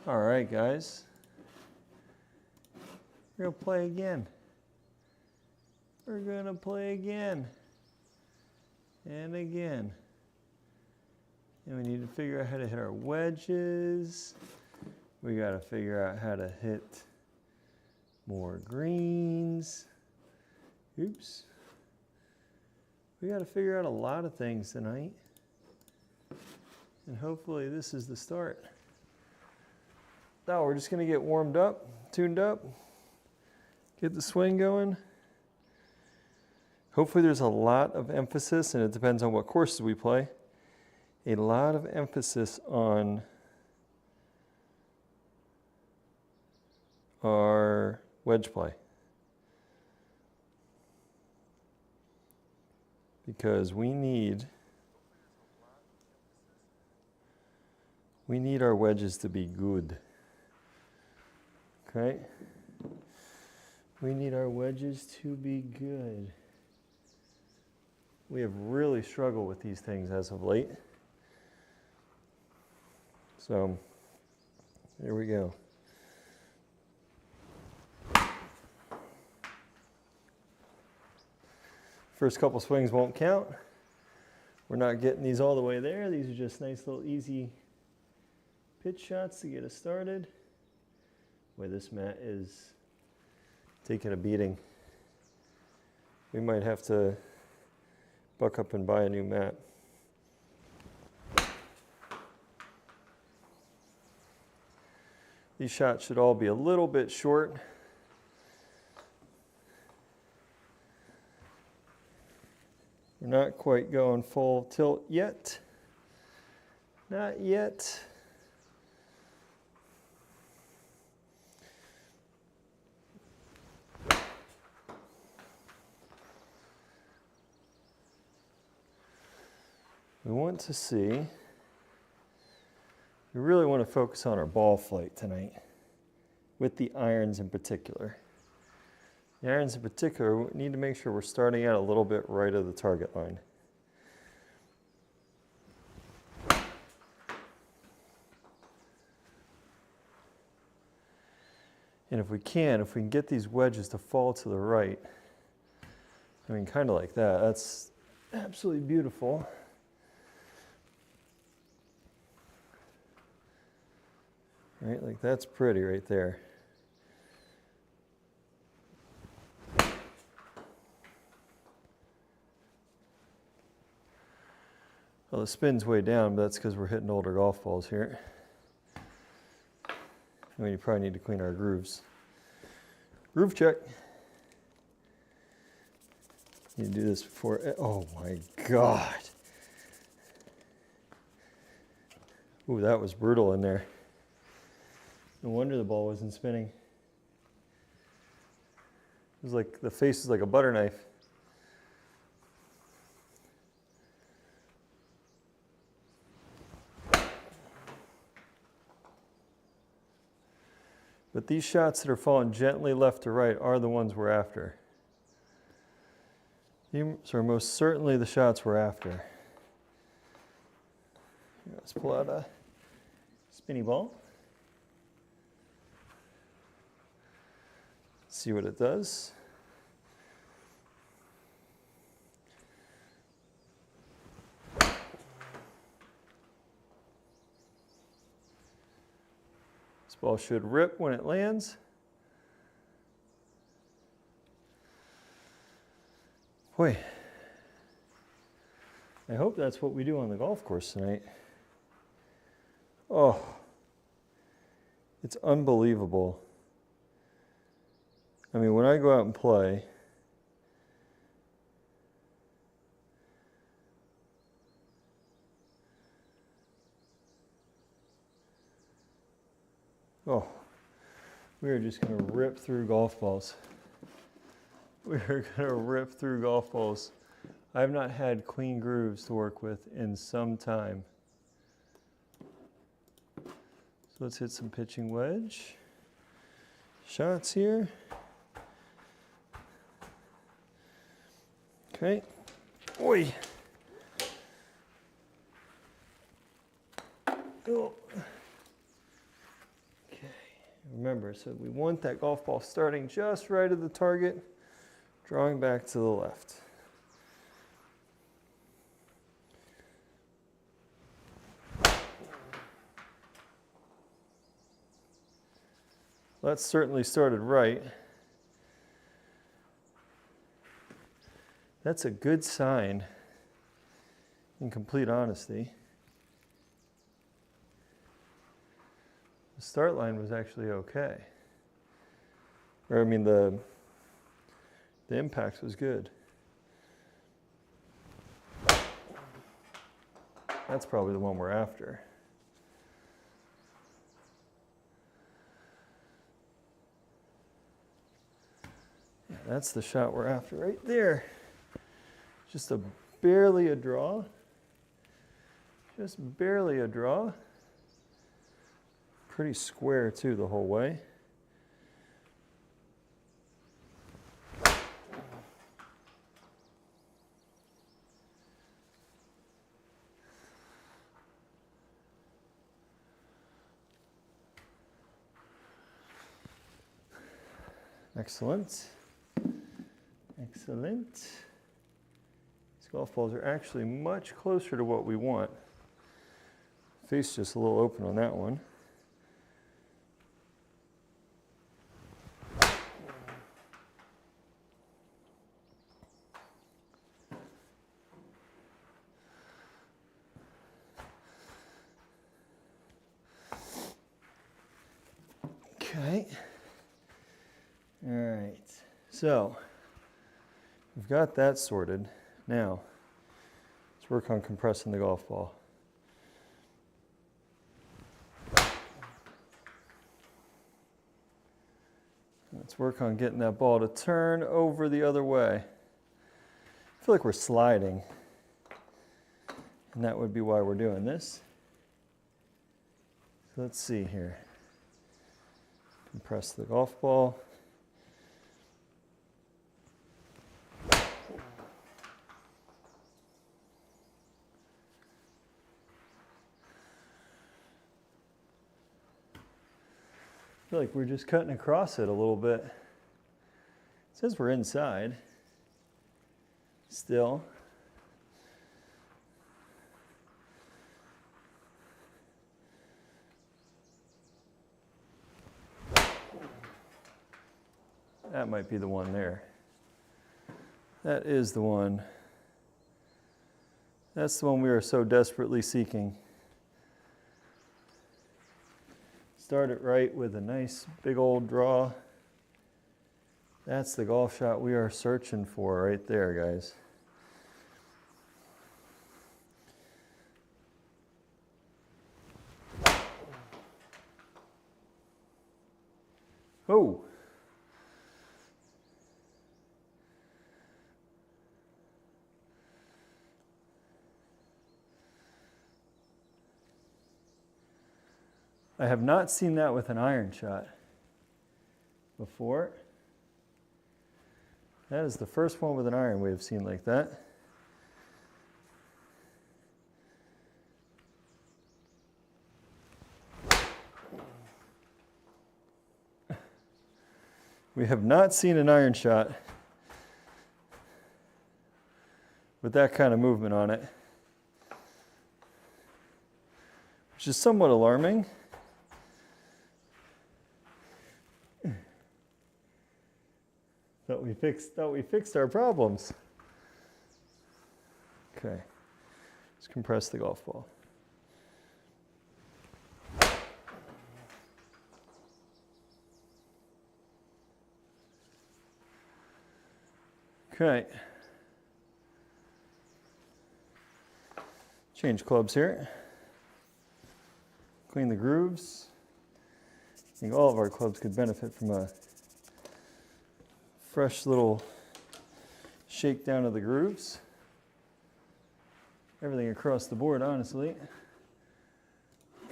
All right, guys. We're going to play again. We're going to play again. And again. And we need to figure out how to hit our wedges. We got to figure out how to hit more greens. Oops. We got to figure out a lot of things tonight. And hopefully this is the start. Now we're just going to get warmed up, tuned up, get the swing going. Hopefully there's a lot of emphasis, and it depends on what courses we play, a lot of emphasis on our wedge play. Because we need our wedges to be good. Okay? We need our wedges to be good. We have really struggled with these things as of late. So, here we go. First couple swings won't count. We're not getting these all the way there. These are just nice little easy pitch shots to get us started. Boy, this mat is taking a beating. We might have to buck up and buy a new mat. These shots should all be a little bit short. We're not quite going full tilt yet. Not yet. We want to see, we really want to focus on our ball flight tonight, with the irons in particular. The irons in particular, we need to make sure we're starting out a little bit right of the target line. And if we can get these wedges to fall to the right, I mean, kind of like that, that's absolutely beautiful. Right, like that's pretty right there. Well, the spin's way down, but that's because we're hitting older golf balls here. I mean, you probably need to clean our grooves. Groove check. You do this before, oh my God. Ooh, that was brutal in there. No wonder the ball wasn't spinning. It was like, the face was like a butter knife. But these shots that are falling gently left to right are the ones we're after. These are most certainly the shots we're after. Let's pull out a spinny ball. See what it does. This ball should rip when it lands. Boy, I hope that's what we do on the golf course tonight. Oh, it's unbelievable. I mean, when I go out and play, oh, we are just going to rip through golf balls. We are going to rip through golf balls. I've not had clean grooves to work with in some time. So let's hit some pitching wedge shots here. Okay. Oi. Oh. Remember, so we want that golf ball starting just right at the target, drawing back to the left. That certainly started right. That's a good sign, in complete honesty. The start line was actually okay. Or, I mean, the impact was good. That's probably the one we're after. Yeah, that's the shot we're after right there. Just barely a draw. Just barely a draw. Pretty square too the whole way. Excellent. Excellent. These golf balls are actually much closer to what we want. Face just a little open on that one. Okay. All right. So we've got that sorted. Now let's work on compressing the golf ball. Let's work on getting that ball to turn over the other way. I feel like we're sliding, and that would be why we're doing this. So let's see here. Compress the golf ball. I feel like we're just cutting across it a little bit. It says we're inside. Still. That might be the one there. That is the one. That's the one we are so desperately seeking. Start it right with a nice big old draw. That's the golf shot we are searching for right there, guys. Oh! I have not seen that with an iron shot before. That is the first one with an iron we have seen like that. We have not seen an iron shot with that kind of movement on it, which is somewhat alarming. Thought we fixed our problems. Okay, let's compress the golf ball. Okay. Change clubs here. Clean the grooves. I think all of our clubs could benefit from a fresh little shakedown of the grooves. Everything across the board, honestly.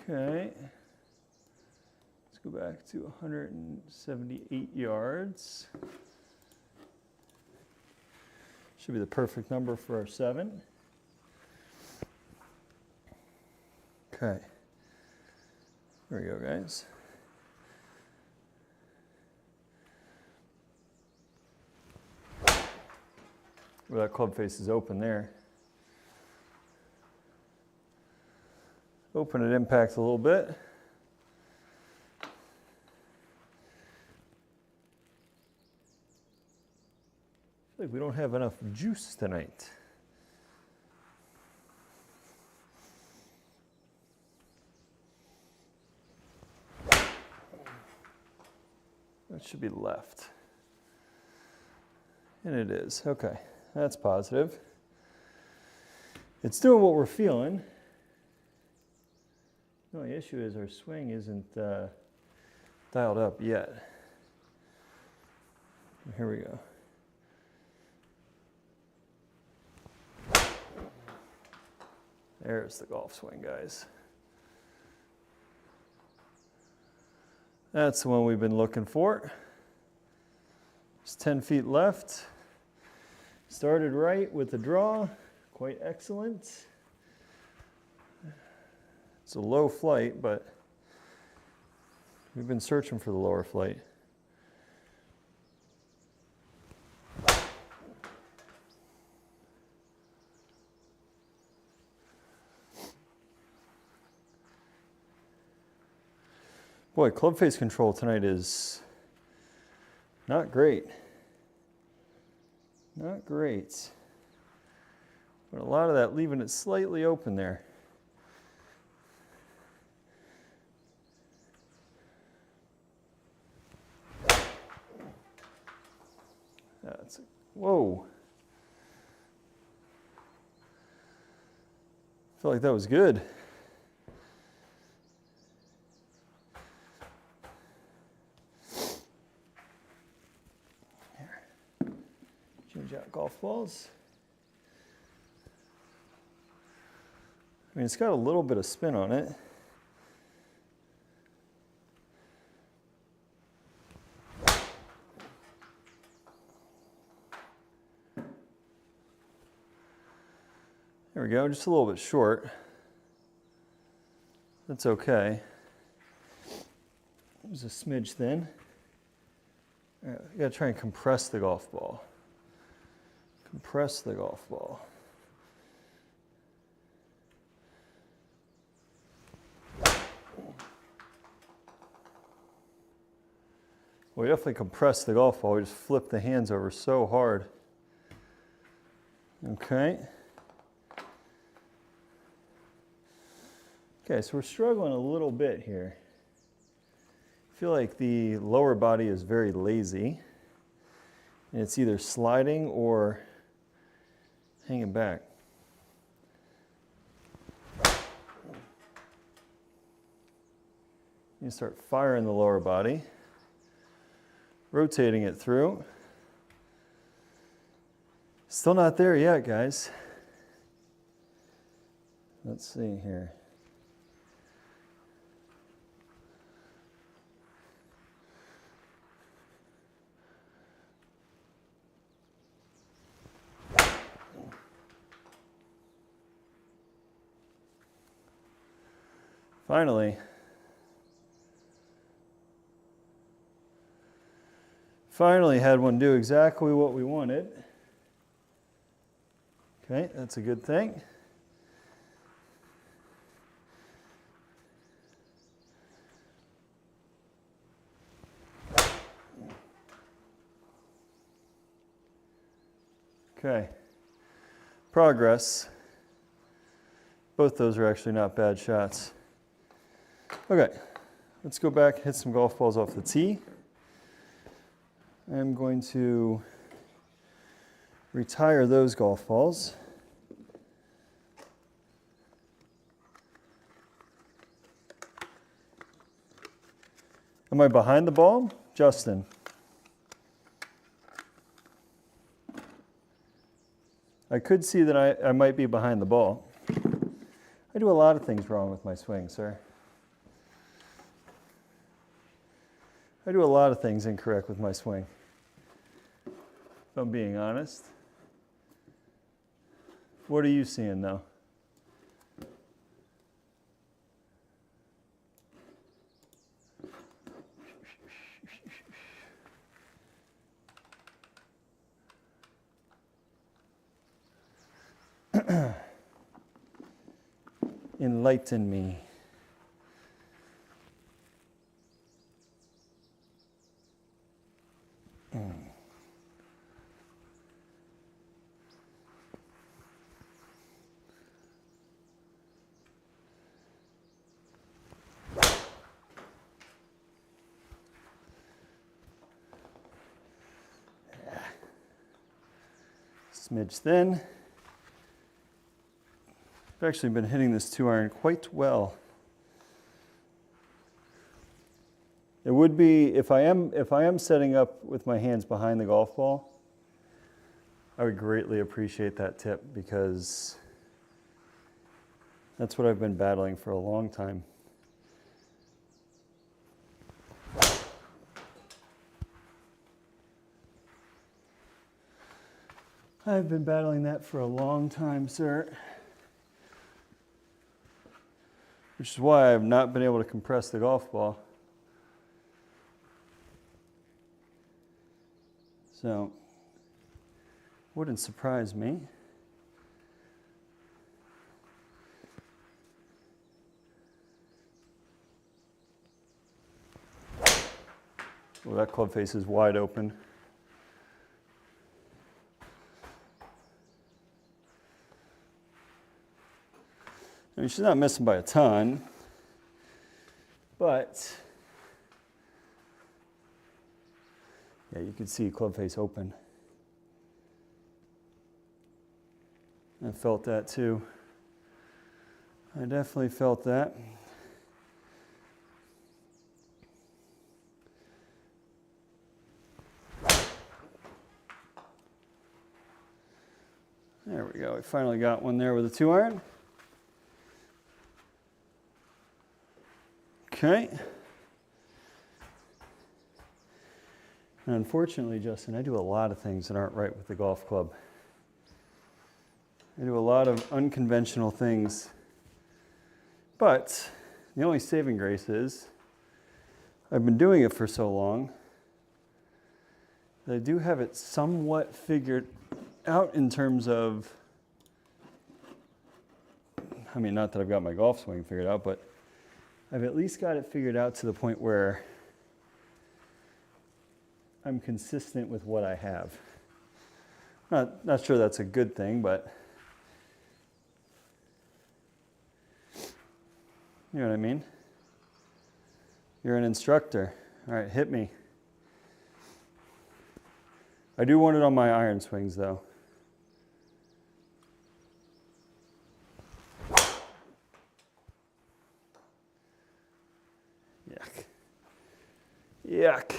Okay. Let's go back to 178 yards. Should be the perfect number for our 7. Okay. There we go, guys. where that club face is open there. Open at impact a little bit. I feel like we don't have enough juice tonight. That should be left. And it is. Okay, that's positive. It's doing what we're feeling. The only issue is our swing isn't dialed up yet. Here we go. There's the golf swing, guys. That's the one we've been looking for. There's 10 feet left. Started right with the draw, quite excellent. It's a low flight, but we've been searching for the lower flight. Boy, club face control tonight is not great. Not great. But a lot of that leaving it slightly open there. That's, whoa. I feel like that was good. Change out golf balls. I mean, it's got a little bit of spin on it. There we go, just a little bit short. That's okay. It was a smidge thin. All right, we gotta try and compress the golf ball. Compress the golf ball. We definitely compressed the golf ball. We just flipped the hands over so hard. Okay. Okay, so we're struggling a little bit here. I feel like the lower body is very lazy. And it's either sliding or hanging back. You start firing the lower body, rotating it through. Still not there yet, guys. Let's see here. Finally had one do exactly what we wanted. Okay, that's a good thing. Okay, progress. Both those are actually not bad shots. Okay, let's go back and hit some golf balls off the tee. I'm going to retire those golf balls. Am I behind the ball? Justin. I could see that I might be behind the ball. I do a lot of things wrong with my swing, sir. I do a lot of things incorrect with my swing, if I'm being honest. What are you seeing though? Enlighten me. Smidge thin. I've actually been hitting this 2-iron quite well. It would be, if I am setting up with my hands behind the golf ball, I would greatly appreciate that tip, because that's what I've been battling for a long time. I've been battling that for a long time, sir. Which is why I've not been able to compress the golf ball. So, wouldn't surprise me. Well, that club face is wide open. I mean, she's not missing by a ton, but yeah, you can see club face open. I felt that too. I definitely felt that. There we go. We finally got one there with a 2-iron. Okay. And unfortunately, Justin, I do a lot of things that aren't right with the golf club. I do a lot of unconventional things. But the only saving grace is I've been doing it for so long that I do have it somewhat figured out in terms of, I mean, not that I've got my golf swing figured out, but I've at least got it figured out to the point where I'm consistent with what I have. Not sure that's a good thing, but you know what I mean? You're an instructor. All right, hit me. I do want it on my iron swings, though. Yuck. Yuck.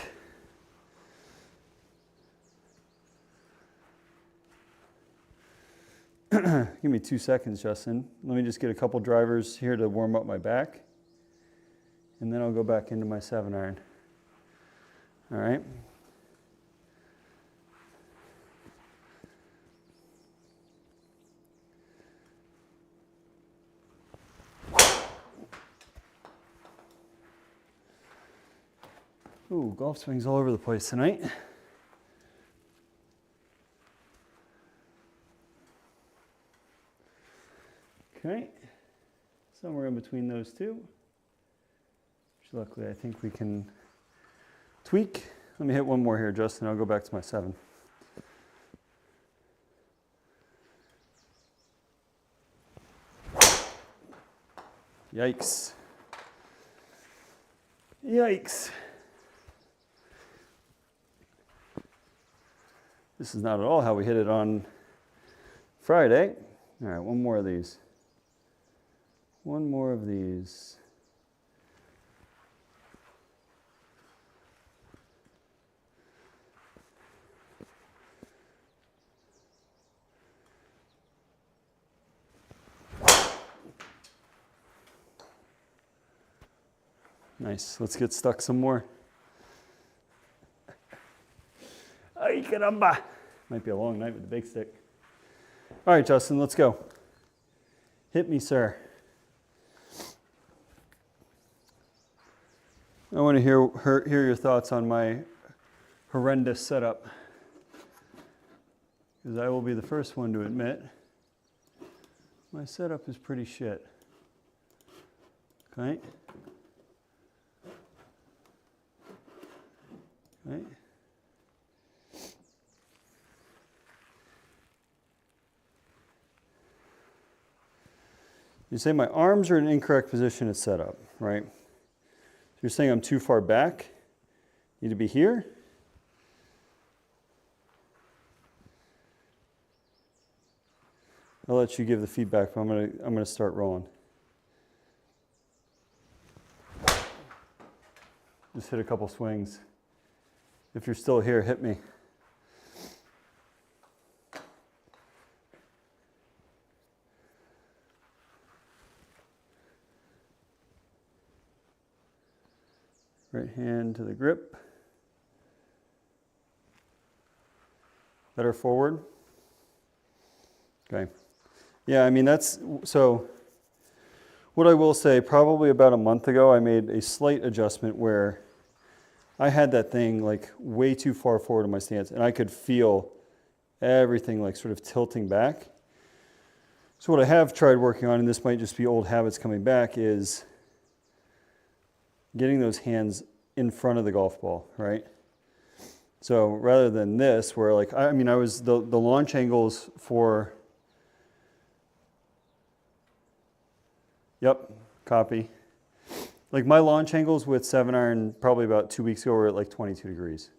Give me 2 seconds, Justin. Let me just get a couple drivers here to warm up my back, and then I'll go back into my 7-iron. All right. Ooh, golf swings all over the place tonight. Okay, somewhere in between those two, which luckily I think we can tweak. Let me hit one more here, Justin. I'll go back to my 7. Yikes. Yikes. This is not at all how we hit it on Friday. All right, one more of these. One more of these. Nice. Let's get stuck some more. Ay, caramba. Might be a long night with the big stick. All right, Justin, let's go. Hit me, sir. I want to hear your thoughts on my horrendous setup, because I will be the first one to admit my setup is pretty shit. Okay. Okay. You say my arms are in an incorrect position at setup, right? So you're saying I'm too far back. Need to be here. I'll let you give the feedback, but I'm gonna start rolling. Just hit a couple swings. If you're still here, hit me. Right hand to the grip. Better forward. Okay. Yeah, I mean, that's, so what I will say, probably about a month ago, I made a slight adjustment where I had that thing like way too far forward in my stance, and I could feel everything like sort of tilting back. So what I have tried working on, and this might just be old habits coming back, is getting those hands in front of the golf ball, right? So rather than this, where like, I mean, I was, the launch angles for, yep, copy. Like my launch angles with 7-iron probably about 2 weeks ago were at like 22 degrees,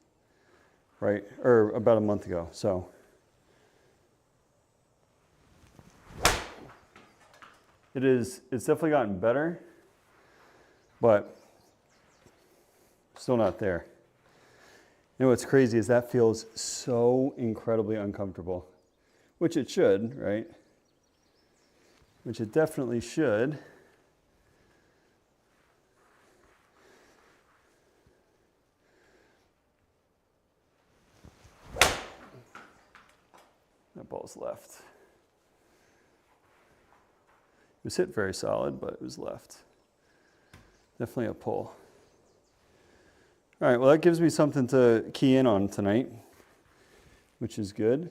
right? Or about a month ago, so. It's definitely gotten better, but still not there. You know what's crazy is that feels so incredibly uncomfortable, which it should, right? Which it definitely should. That ball's left. It was hit very solid, but it was left. Definitely a pull. All right, well, that gives me something to key in on tonight, which is good.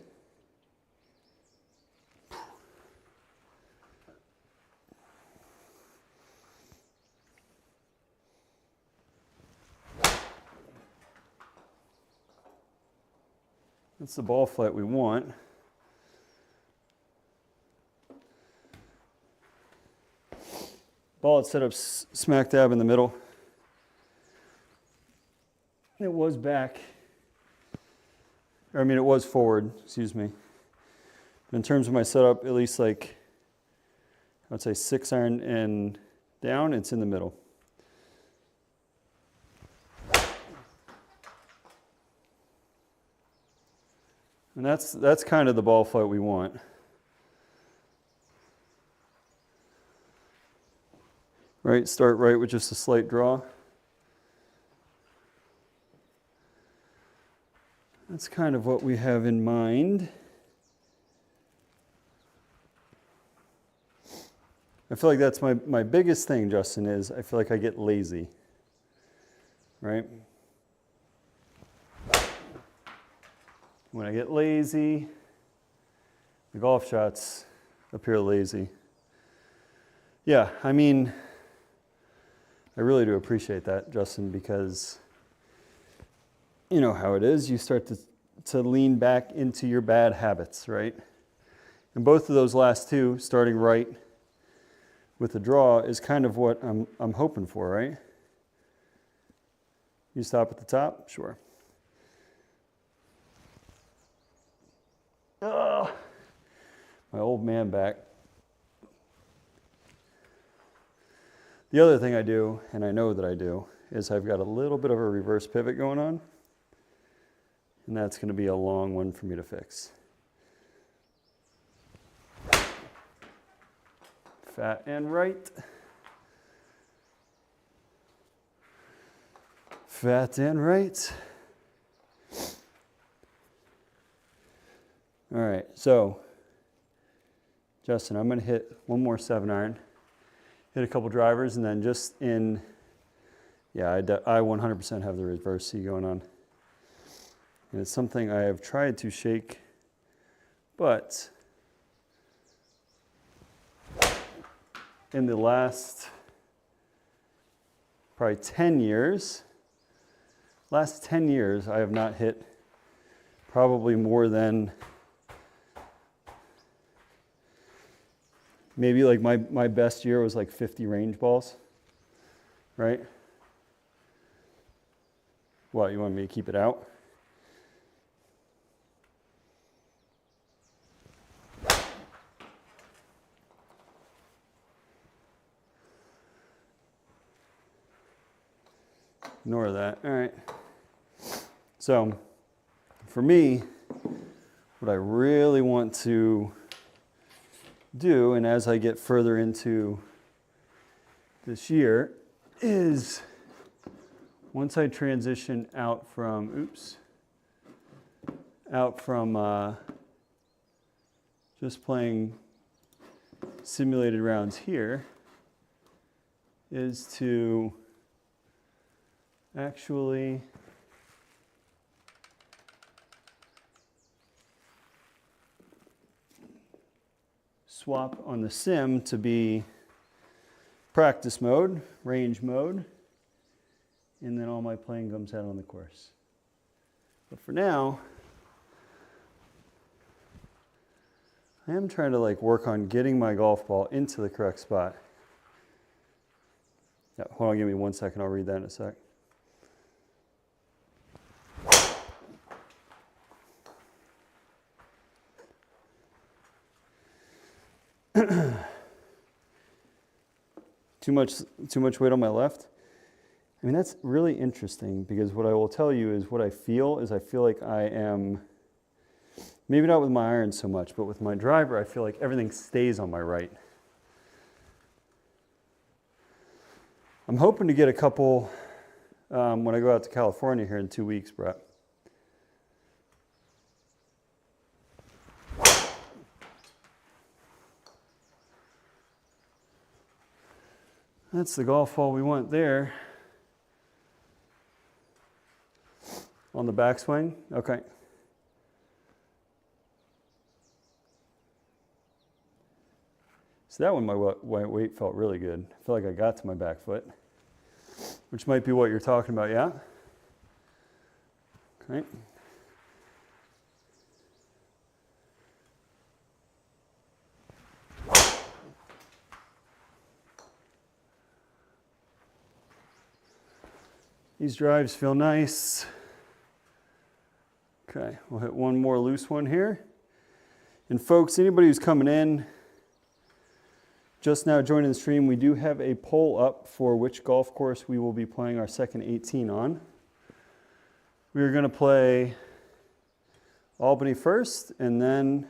That's the ball flight we want. Ball is set up smack dab in the middle. It was back, or I mean it was forward, excuse me. But in terms of my setup, at least like, I would say 6-iron and down, it's in the middle. And that's kind of the ball flight we want. Right, start right with just a slight draw. That's kind of what we have in mind. I feel like that's my biggest thing, Justin, is I feel like I get lazy, right? When I get lazy, the golf shots appear lazy. Yeah, I mean, I really do appreciate that, Justin, because you know how it is. You start to lean back into your bad habits, right? And both of those last two, starting right with the draw, is kind of what I'm hoping for, right? You stop at the top? Sure. Oh, my old man back. The other thing I do, and I know that I do, is I've got a little bit of a reverse pivot going on. And that's going to be a long one for me to fix. Fat and right. Fat and right. All right, so Justin, I'm going to hit one more 7-iron, hit a couple drivers, and then just in, yeah, I 100% have the reverse C going on. And it's something I have tried to shake, but in the last probably 10 years, I have not hit probably more than maybe like my best year was like 50 range balls, right? What, you want me to keep it out? Ignore that. All right. So for me, what I really want to do, and as I get further into this year, is once I transition out from, just playing simulated rounds here, is to actually swap on the sim to be practice mode, range mode, and then all my playing comes out on the course. But for now, I am trying to like work on getting my golf ball into the correct spot. Yeah, hold on, give me 1 second, I'll read that in a sec. Too much weight on my left. I mean, that's really interesting because what I will tell you is what I feel like I am, maybe not with my iron so much, but with my driver, I feel like everything stays on my right. I'm hoping to get a couple when I go out to California here in 2 weeks, Brett. That's the golf ball we want there. On the backswing, okay. So that one, my weight felt really good. I feel like I got to my back foot, which might be what you're talking about, yeah? Okay. These drives feel nice. Okay, we'll hit one more loose one here. And folks, anybody who's coming in, just now joining the stream, we do have a poll up for which golf course we will be playing our second 18 on. We are going to play Albany first, and then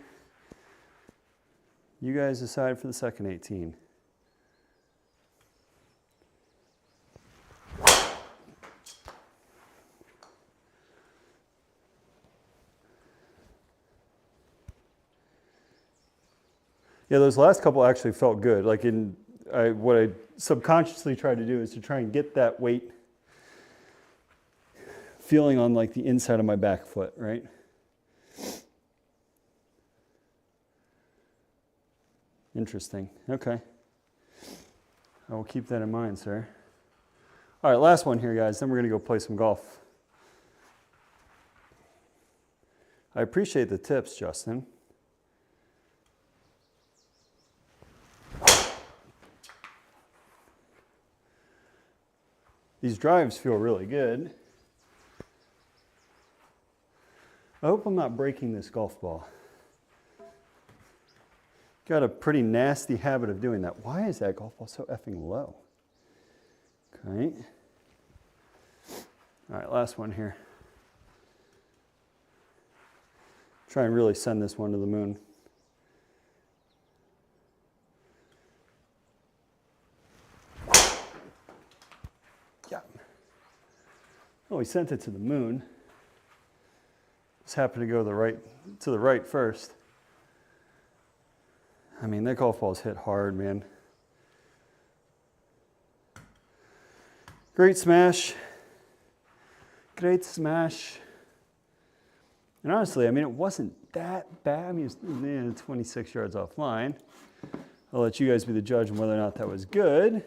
you guys decide for the second 18. Yeah, those last couple actually felt good. Like what I subconsciously tried to do is to try and get that weight feeling on like the inside of my back foot, right? Interesting. Okay. I will keep that in mind, sir. All right, last one here, guys. Then we're going to go play some golf. I appreciate the tips, Justin. These drives feel really good. I hope I'm not breaking this golf ball. Got a pretty nasty habit of doing that. Why is that golf ball so effing low? Okay. All right, last one here. Try and really send this one to the moon. Oh, we sent it to the moon. Just happened to go to the right first. I mean, that golf ball's hit hard, man. Great smash. Great smash. And honestly, I mean, it wasn't that bad. I mean, it was 26 yards offline. I'll let you guys be the judge on whether or not that was good.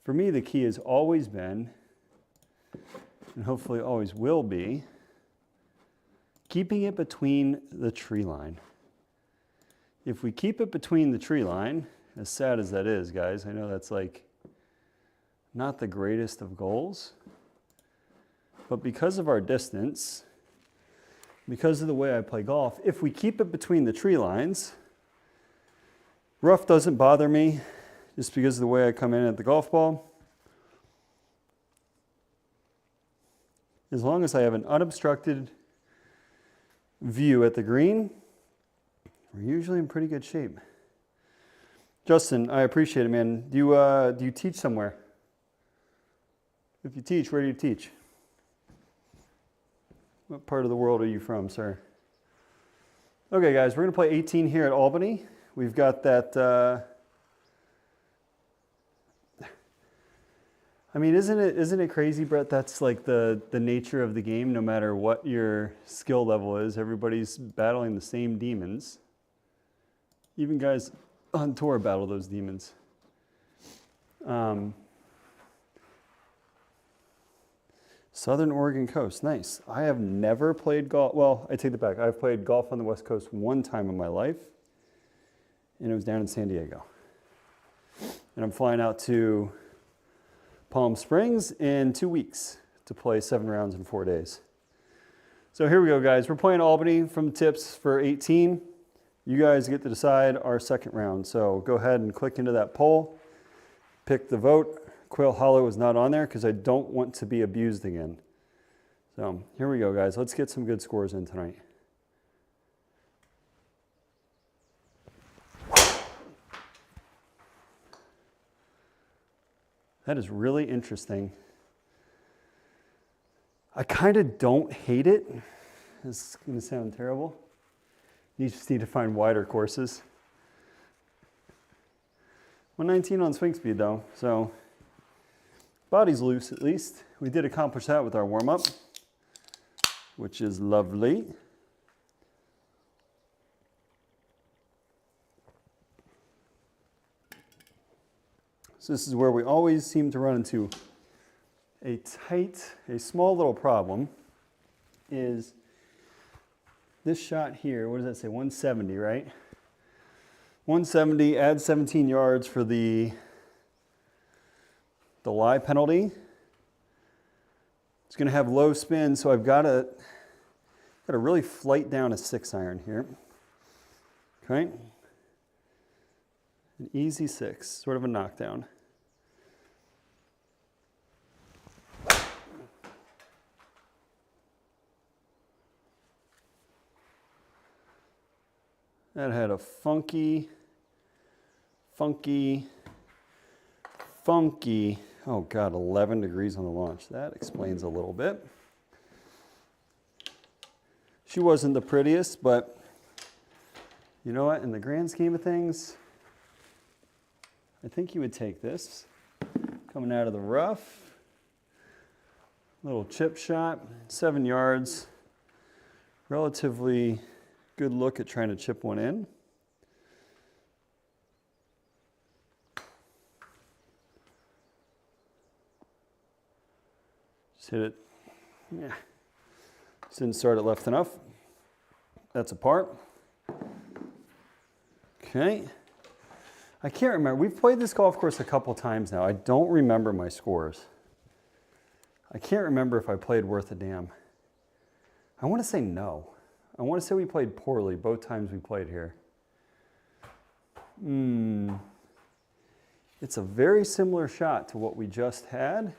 For me, the key has always been, and hopefully always will be, keeping it between the tree line. If we keep it between the tree line, as sad as that is, guys, I know that's like not the greatest of goals, but because of our distance, because of the way I play golf, if we keep it between the tree lines, rough doesn't bother me just because of the way I come in at the golf ball. As long as I have an unobstructed view at the green, we're usually in pretty good shape. Justin, I appreciate it, man. Do you teach somewhere? If you teach, where do you teach? What part of the world are you from, sir? Okay, guys, we're going to play 18 here at Albany. We've got that. I mean, isn't it crazy, Brett? That's like the nature of the game. No matter what your skill level is, everybody's battling the same demons. Even guys on tour battle those demons. Southern Oregon coast, nice. I have never played golf. Well, I take that back. I've played golf on the West Coast one time in my life, and it was down in San Diego. And I'm flying out to Palm Springs in 2 weeks to play 7 rounds in 4 days. So here we go, guys. We're playing Albany from tips for 18. You guys get to decide our second round. So go ahead and click into that poll, pick the vote. Quail Hollow is not on there because I don't want to be abused again. So here we go, guys. Let's get some good scores in tonight. That is really interesting. I kind of don't hate it. This is going to sound terrible. You just need to find wider courses. 119 on swing speed though, so body's loose at least. We did accomplish that with our warm-up, which is lovely. So this is where we always seem to run into a small little problem is this shot here, what does that say, 170, right? 170, add 17 yards for the lie penalty. It's going to have low spin, so I've got to really flight down a 6-iron here. Okay? An easy 6, sort of a knockdown. That had a funky, oh God, 11 degrees on the launch. That explains a little bit. She wasn't the prettiest, but you know what? In the grand scheme of things, I think you would take this. Coming out of the rough. Little chip shot, 7 yards. Relatively good look at trying to chip one in. Just hit it. Yeah. Just didn't start it left enough. That's a par. Okay. I can't remember. We've played this golf course a couple times now. I don't remember my scores. I can't remember if I played worth a damn. I want to say no. I want to say we played poorly both times we played here. It's a very similar shot to what we just had.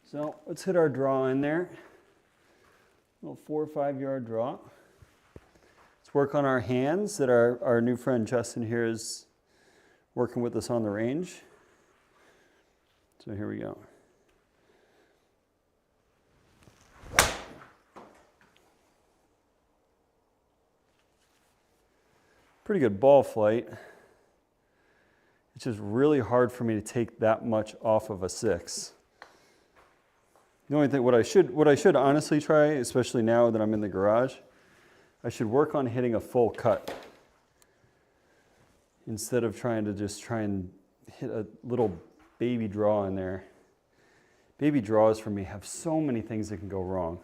So let's hit our draw in there. A little 4 or 5 yard draw. Let's work on our hands that our new friend Justin here is working with us on the range. So here we go. Pretty good ball flight. It's just really hard for me to take that much off of a 6. The only thing, what I should honestly try, especially now that I'm in the garage, I should work on hitting a full cut instead of trying to just try and hit a little baby draw in there. Baby draws for me have so many things that can go wrong.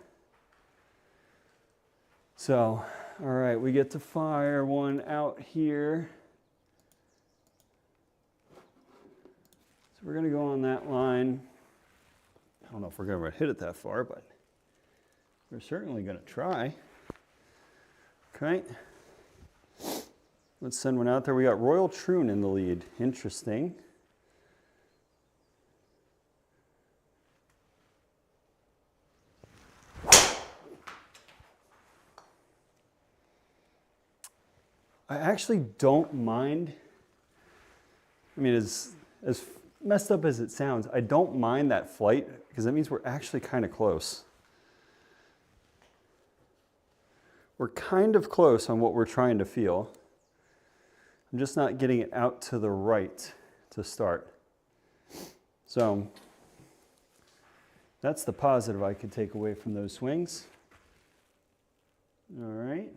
So, all right, we get to fire one out here. So we're gonna go on that line. I don't know if we're gonna hit it that far, but we're certainly gonna try. Okay. Let's send one out there. We got Royal Troon in the lead. Interesting. I actually don't mind. I mean, as messed up as it sounds, I don't mind that flight because that means we're actually kind of close. We're kind of close on what we're trying to feel. I'm just not getting it out to the right to start. So that's the positive I could take away from those swings. All right.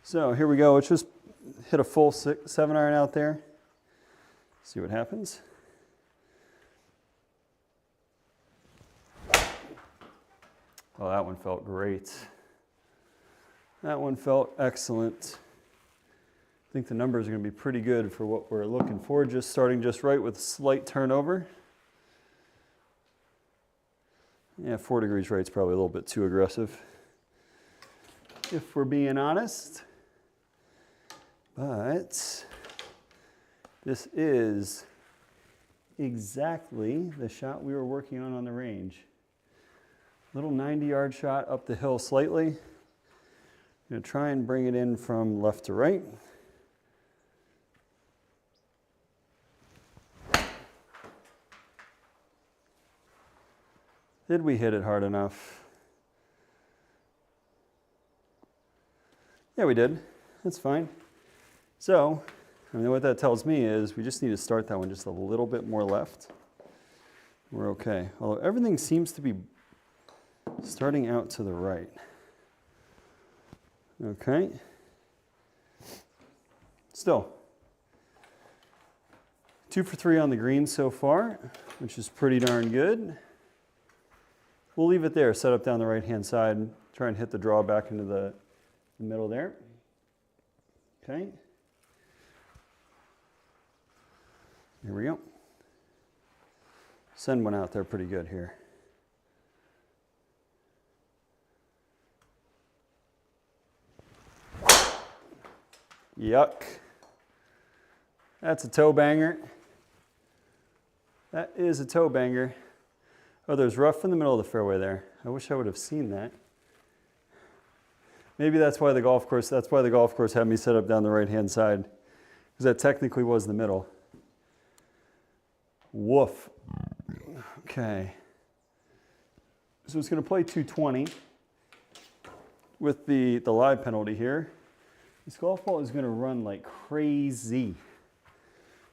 So here we go. Let's just hit a full 7-iron out there. See what happens. Oh, that one felt great. That one felt excellent. I think the numbers are going to be pretty good for what we're looking for. Just starting just right with a slight turnover. Yeah, 4 degrees right's probably a little bit too aggressive, if we're being honest. But this is exactly the shot we were working on the range. Little 90-yard shot up the hill slightly. I'm going to try and bring it in from left to right. Did we hit it hard enough? Yeah, we did. That's fine. So, I mean, what that tells me is we just need to start that one just a little bit more left. We're okay. Although everything seems to be starting out to the right. Okay. Still. 2 for 3 on the green so far, which is pretty darn good. We'll leave it there, set up down the right-hand side, and try and hit the draw back into the middle there. Okay. Here we go. Send one out there pretty good here. Yuck. That's a toe banger. That is a toe banger. Oh, there's rough in the middle of the fairway there. I wish I would have seen that. Maybe that's why the golf course had me set up down the right-hand side, because that technically was the middle. Woof. Okay. So it's going to play 220 with the live penalty here. This golf ball is going to run like crazy.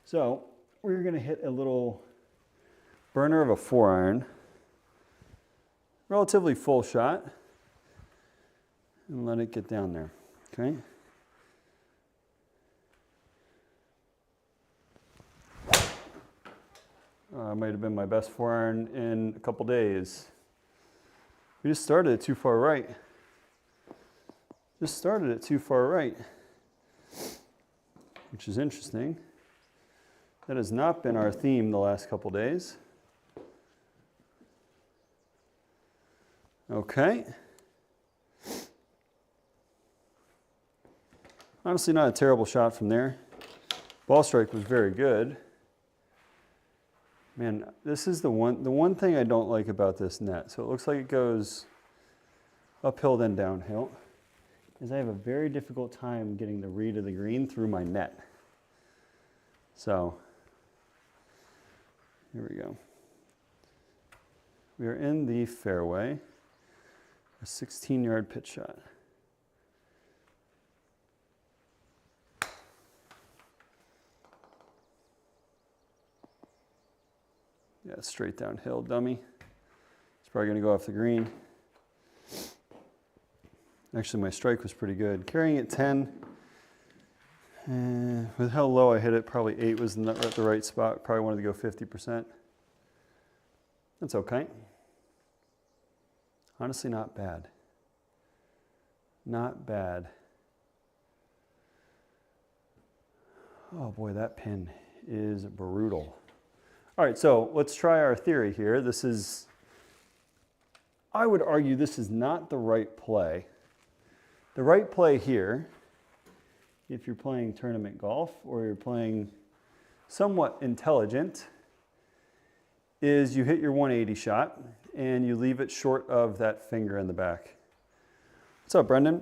So we're going to hit a little burner of a 4-iron. Relatively full shot. And let it get down there. Okay. Might have been my best 4-iron in a couple days. We just started it too far right. Just started it too far right, which is interesting. That has not been our theme the last couple days. Okay. Honestly, not a terrible shot from there. Ball strike was very good. Man, this is the one thing I don't like about this net. So it looks like it goes uphill then downhill, is I have a very difficult time getting the read of the green through my net. So here we go. We are in the fairway. A 16-yard pitch shot. Yeah, straight downhill, dummy. It's probably going to go off the green. Actually, my strike was pretty good. Carrying at 10, with how low I hit it, probably 8 was not at the right spot. Probably wanted to go 50%. That's okay. Honestly, not bad. Not bad. Oh boy, that pin is brutal. All right, so let's try our theory here. This is, I would argue this is not the right play. The right play here, if you're playing tournament golf or you're playing somewhat intelligent, is you hit your 180 shot and you leave it short of that finger in the back. What's up, Brendan?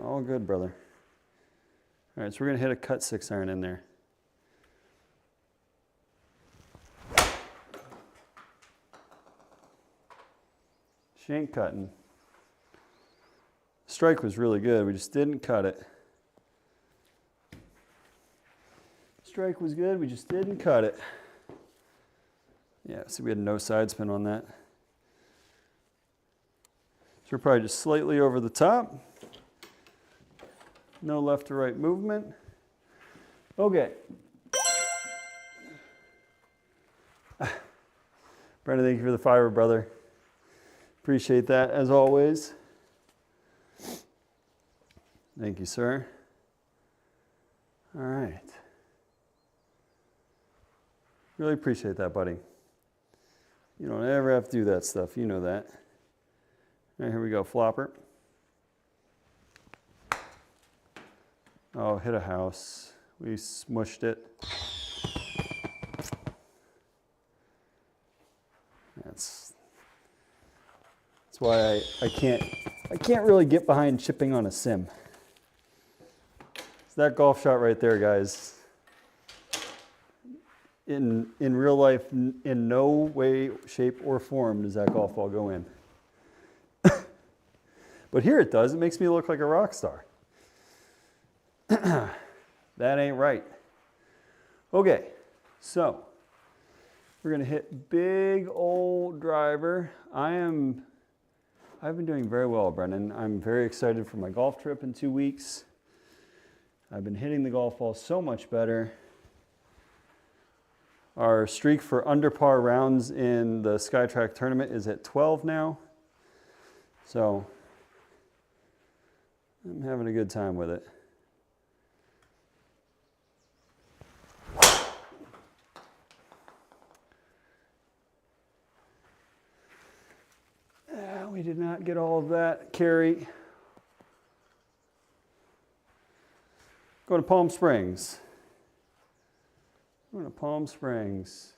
All good, brother. All right, so we're gonna hit a cut 6-iron in there. She ain't cutting. Strike was really good, we just didn't cut it. Strike was good, we just didn't cut it. Yeah, so we had no side spin on that. So we're probably just slightly over the top. No left to right movement. Okay. Brendan, thank you for the fiber, brother. Appreciate that as always. Thank you, sir. All right. Really appreciate that, buddy. You don't ever have to do that stuff. You know that. All right, here we go. Flopper. Oh, hit a house. We smushed it. That's why I can't really get behind chipping on a sim. It's that golf shot right there, guys. In real life, in no way, shape, or form does that golf ball go in. But here it does. It makes me look like a rock star. That ain't right. Okay, so we're gonna hit big old driver. I've been doing very well, Brendan. I'm very excited for my golf trip in 2 weeks. I've been hitting the golf ball so much better. Our streak for under par rounds in the SkyTrak tournament is at 12 now. So I'm having a good time with it. We did not get all of that carry. Going to Palm Springs. Going to Palm Springs.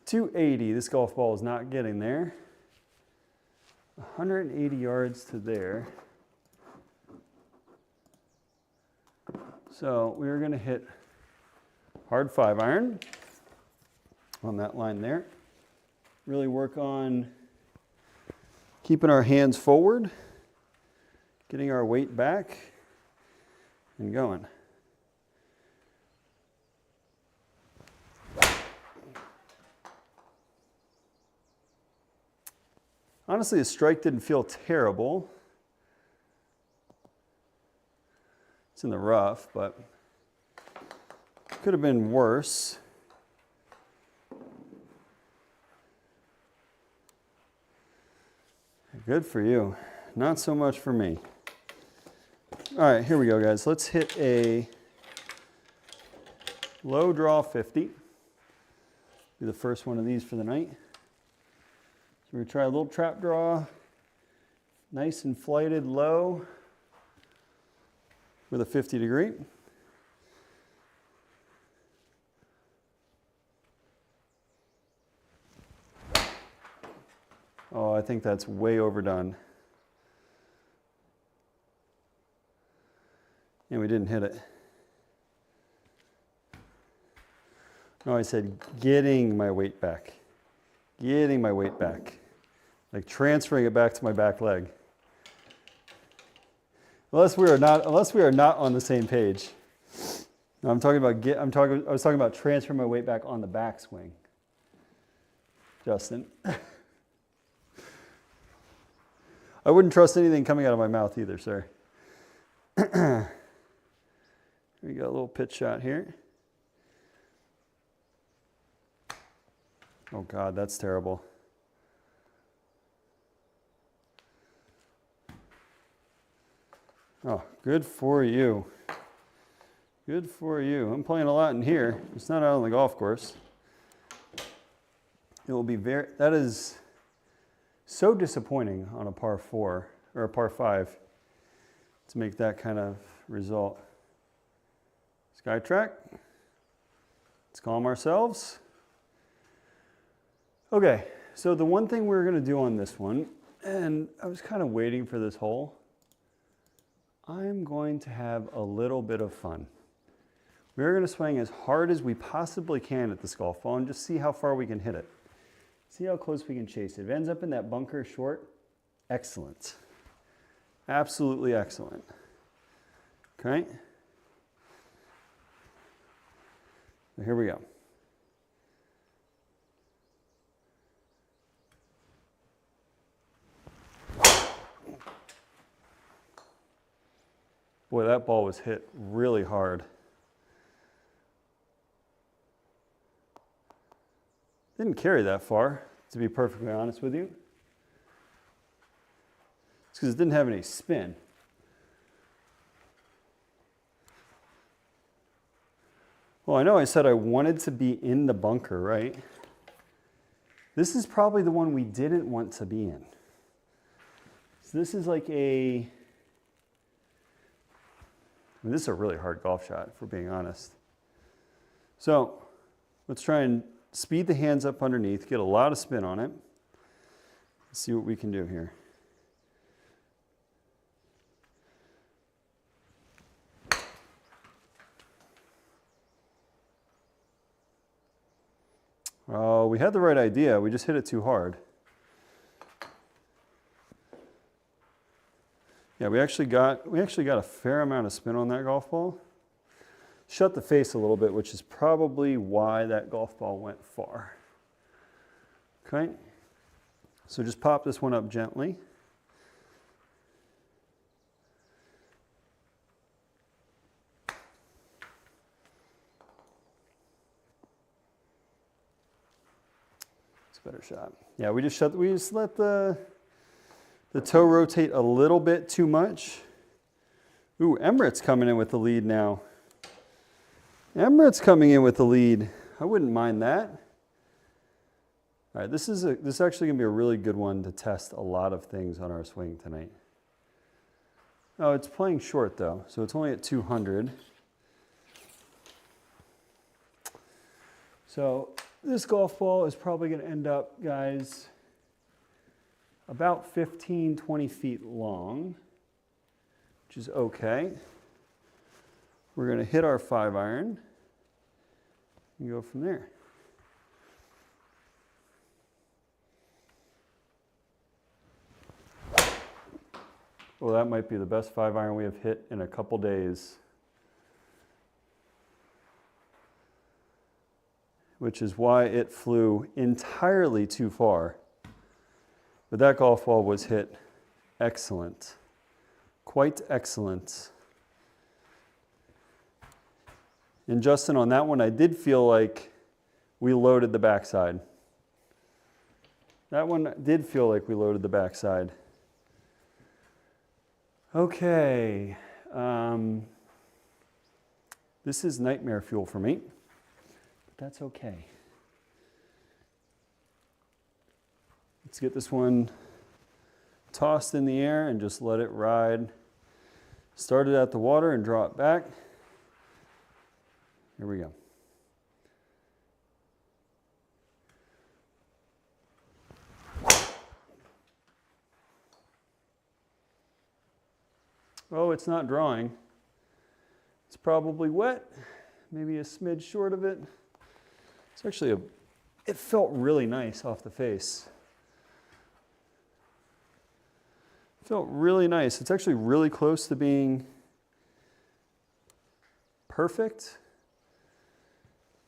280. This golf ball is not getting there. 180 yards to there. So we're going to hit hard 5-iron on that line there. Really work on keeping our hands forward, getting our weight back, and going. Honestly, the strike didn't feel terrible. It's in the rough, but could have been worse. Good for you. Not so much for me. All right, here we go, guys. Let's hit a low draw 50. Be the first one of these for the night. So we're gonna try a little trap draw. Nice and flighted low with a 50 degree. Oh, I think that's way overdone. And we didn't hit it. No, I said getting my weight back. Getting my weight back. Like transferring it back to my back leg. Unless we are not on the same page. No, I was talking about transferring my weight back on the backswing. Justin. I wouldn't trust anything coming out of my mouth either, sir. We got a little pitch shot here. Oh God, that's terrible. Oh, good for you. Good for you. I'm playing a lot in here. It's not out on the golf course. It will be that is so disappointing on a par 4 or a par 5 to make that kind of result. SkyTrak. Let's calm ourselves. Okay, so the one thing we're going to do on this one, and I was kind of waiting for this hole, I'm going to have a little bit of fun. We're going to swing as hard as we possibly can at this golf ball and just see how far we can hit it. See how close we can chase it. If it ends up in that bunker short, excellent. Absolutely excellent. Okay? So here we go. Boy, that ball was hit really hard. Didn't carry that far, to be perfectly honest with you. It's because it didn't have any spin. Well, I know I said I wanted to be in the bunker, right? This is probably the one we didn't want to be in. So this is like this is a really hard golf shot, if we're being honest. So let's try and speed the hands up underneath, get a lot of spin on it. Let's see what we can do here. Oh, we had the right idea. We just hit it too hard. Yeah, we actually got a fair amount of spin on that golf ball. Shut the face a little bit, which is probably why that golf ball went far. Okay, so just pop this one up gently. It's a better shot. Yeah, we just let the toe rotate a little bit too much. Ooh, Emirates coming in with the lead now. Emirates coming in with the lead. I wouldn't mind that. All right, this is actually going to be a really good one to test a lot of things on our swing tonight. Oh, it's playing short though, so it's only at 200. So this golf ball is probably going to end up, guys, about 15, 20 feet long, which is okay. We're going to hit our 5-iron and go from there. Well, that might be the best 5-iron we have hit in a couple days, which is why it flew entirely too far. But that golf ball was hit excellent, quite excellent. And Justin, on that one, I did feel like we loaded the backside. That one did feel like we loaded the backside. Okay. This is nightmare fuel for me, but that's okay. Let's get this one tossed in the air and just let it ride. Start it at the water and draw it back. Here we go. Oh, it's not drawing. It's probably wet, maybe a smidge short of it. It's actually it felt really nice off the face. Felt really nice. It's actually really close to being perfect.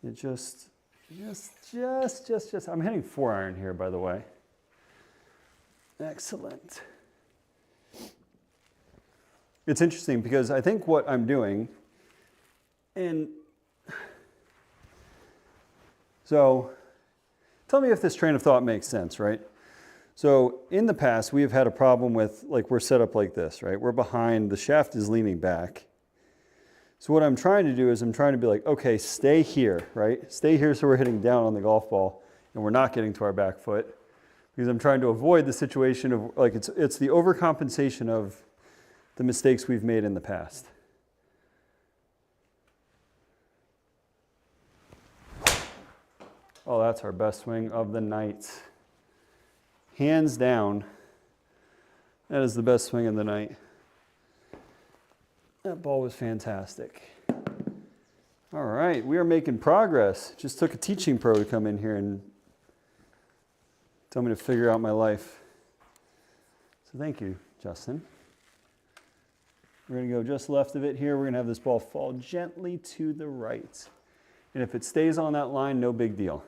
It just, I'm hitting 4-iron here, by the way. Excellent. it's interesting because I think what I'm doing, and so tell me if this train of thought makes sense, right? So in the past, we have had a problem with, like, we're set up like this, right? We're behind, the shaft is leaning back. So what I'm trying to do is I'm trying to be like, okay, stay here, right? Stay here so we're hitting down on the golf ball and we're not getting to our back foot, because I'm trying to avoid the situation of, like, it's the overcompensation of the mistakes we've made in the past. Oh, that's our best swing of the night. Hands down, that is the best swing of the night. That ball was fantastic. All right, we are making progress. Just took a teaching pro to come in here and tell me to figure out my life. So thank you, Justin. We're going to go just left of it here. We're going to have this ball fall gently to the right. And if it stays on that line, no big deal.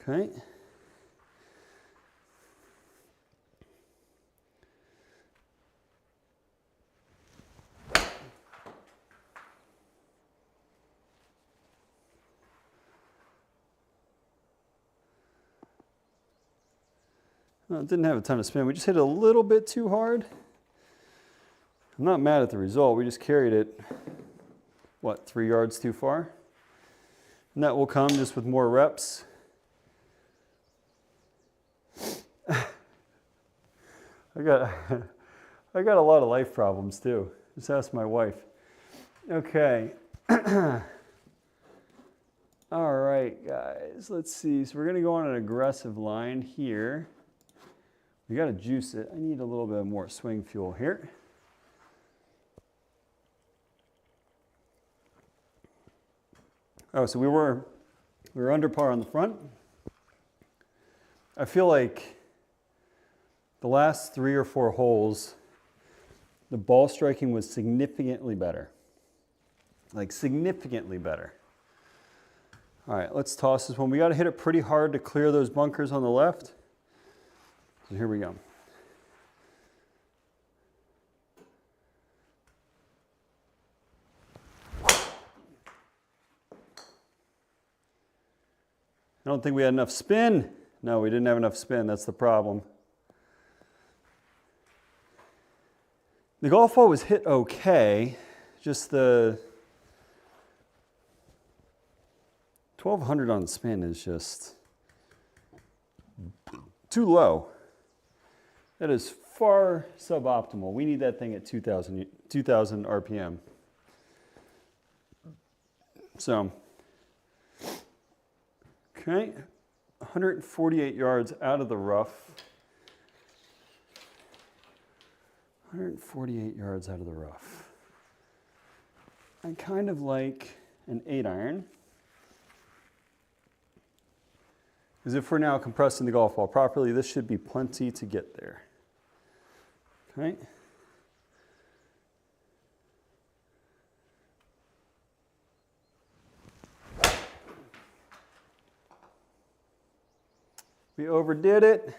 Okay. Well, it didn't have a ton of spin. We just hit it a little bit too hard. I'm not mad at the result. We just carried it, what, 3 yards too far? And that will come just with more reps. I got a lot of life problems too. Just ask my wife. Okay. All right, guys, let's see. So we're going to go on an aggressive line here. We got to juice it. I need a little bit more swing fuel here. Oh, so we were under par on the front. I feel like the last 3 or 4 holes, the ball striking was significantly better. Like significantly better. All right, let's toss this one. We got to hit it pretty hard to clear those bunkers on the left. So here we go. I don't think we had enough spin. No, we didn't have enough spin. That's the problem. The golf ball was hit okay. Just the 1200 on spin is just too low. That is far suboptimal. We need that thing at 2000 RPM. So, okay, 148 yards out of the rough. 148 yards out of the rough. I kind of like an 8-iron. Because if we're now compressing the golf ball properly, this should be plenty to get there. Okay. We overdid it.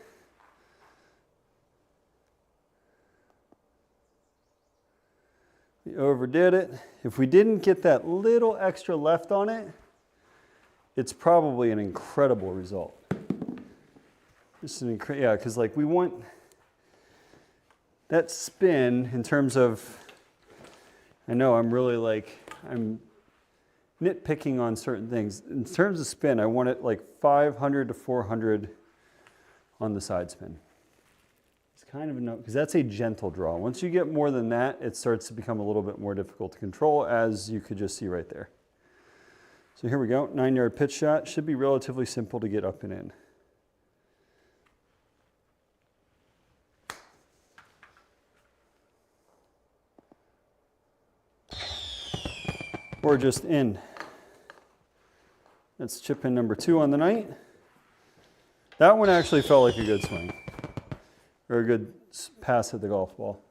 We overdid it. If we didn't get that little extra left on it, it's probably an incredible result. Just an yeah, because like we want that spin in terms of, I know I'm really like, I'm nitpicking on certain things. In terms of spin, I want it like 500 to 400 on the side spin. It's kind of a note, because that's a gentle draw. Once you get more than that, it starts to become a little bit more difficult to control, as you could just see right there. So here we go, 9-yard pitch shot. Should be relatively simple to get up and in. Or just in. That's chip in number 2 on the night. That one actually felt like a good swing, or a good pass at the golf ball.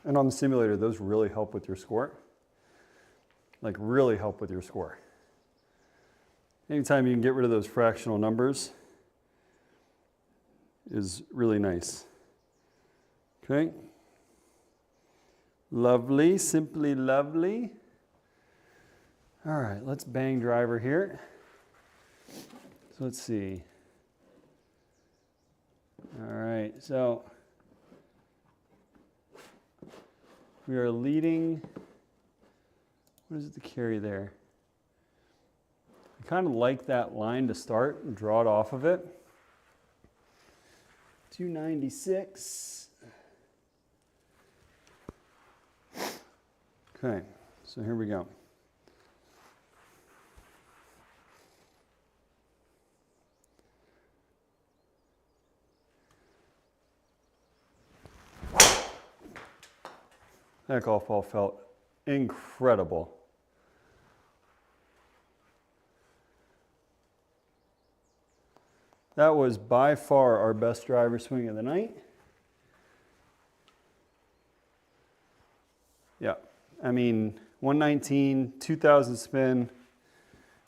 And on the simulator, those really help with your score. Like really help with your score. Anytime you can get rid of those fractional numbers is really nice. Okay. Lovely, simply lovely. All right, let's bang driver here. So let's see. All right, so we are leading. What is it to carry there? I kind of like that line to start and draw it off of it. 296. Okay, so here we go. That golf ball felt incredible. That was by far our best driver swing of the night. Yeah, I mean, 119, 2,000 spin,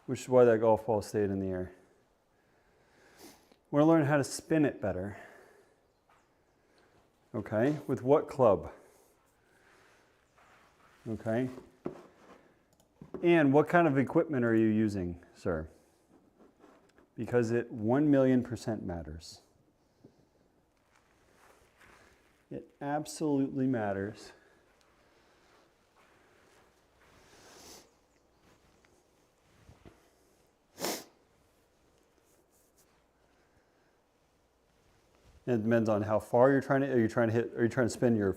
which is why that golf ball stayed in the air. Want to learn how to spin it better. Okay, with what club? Okay. And what kind of equipment are you using, sir? Because it 1,000,000% matters. It absolutely matters. And it depends on how far you're trying to. Are you trying to spin your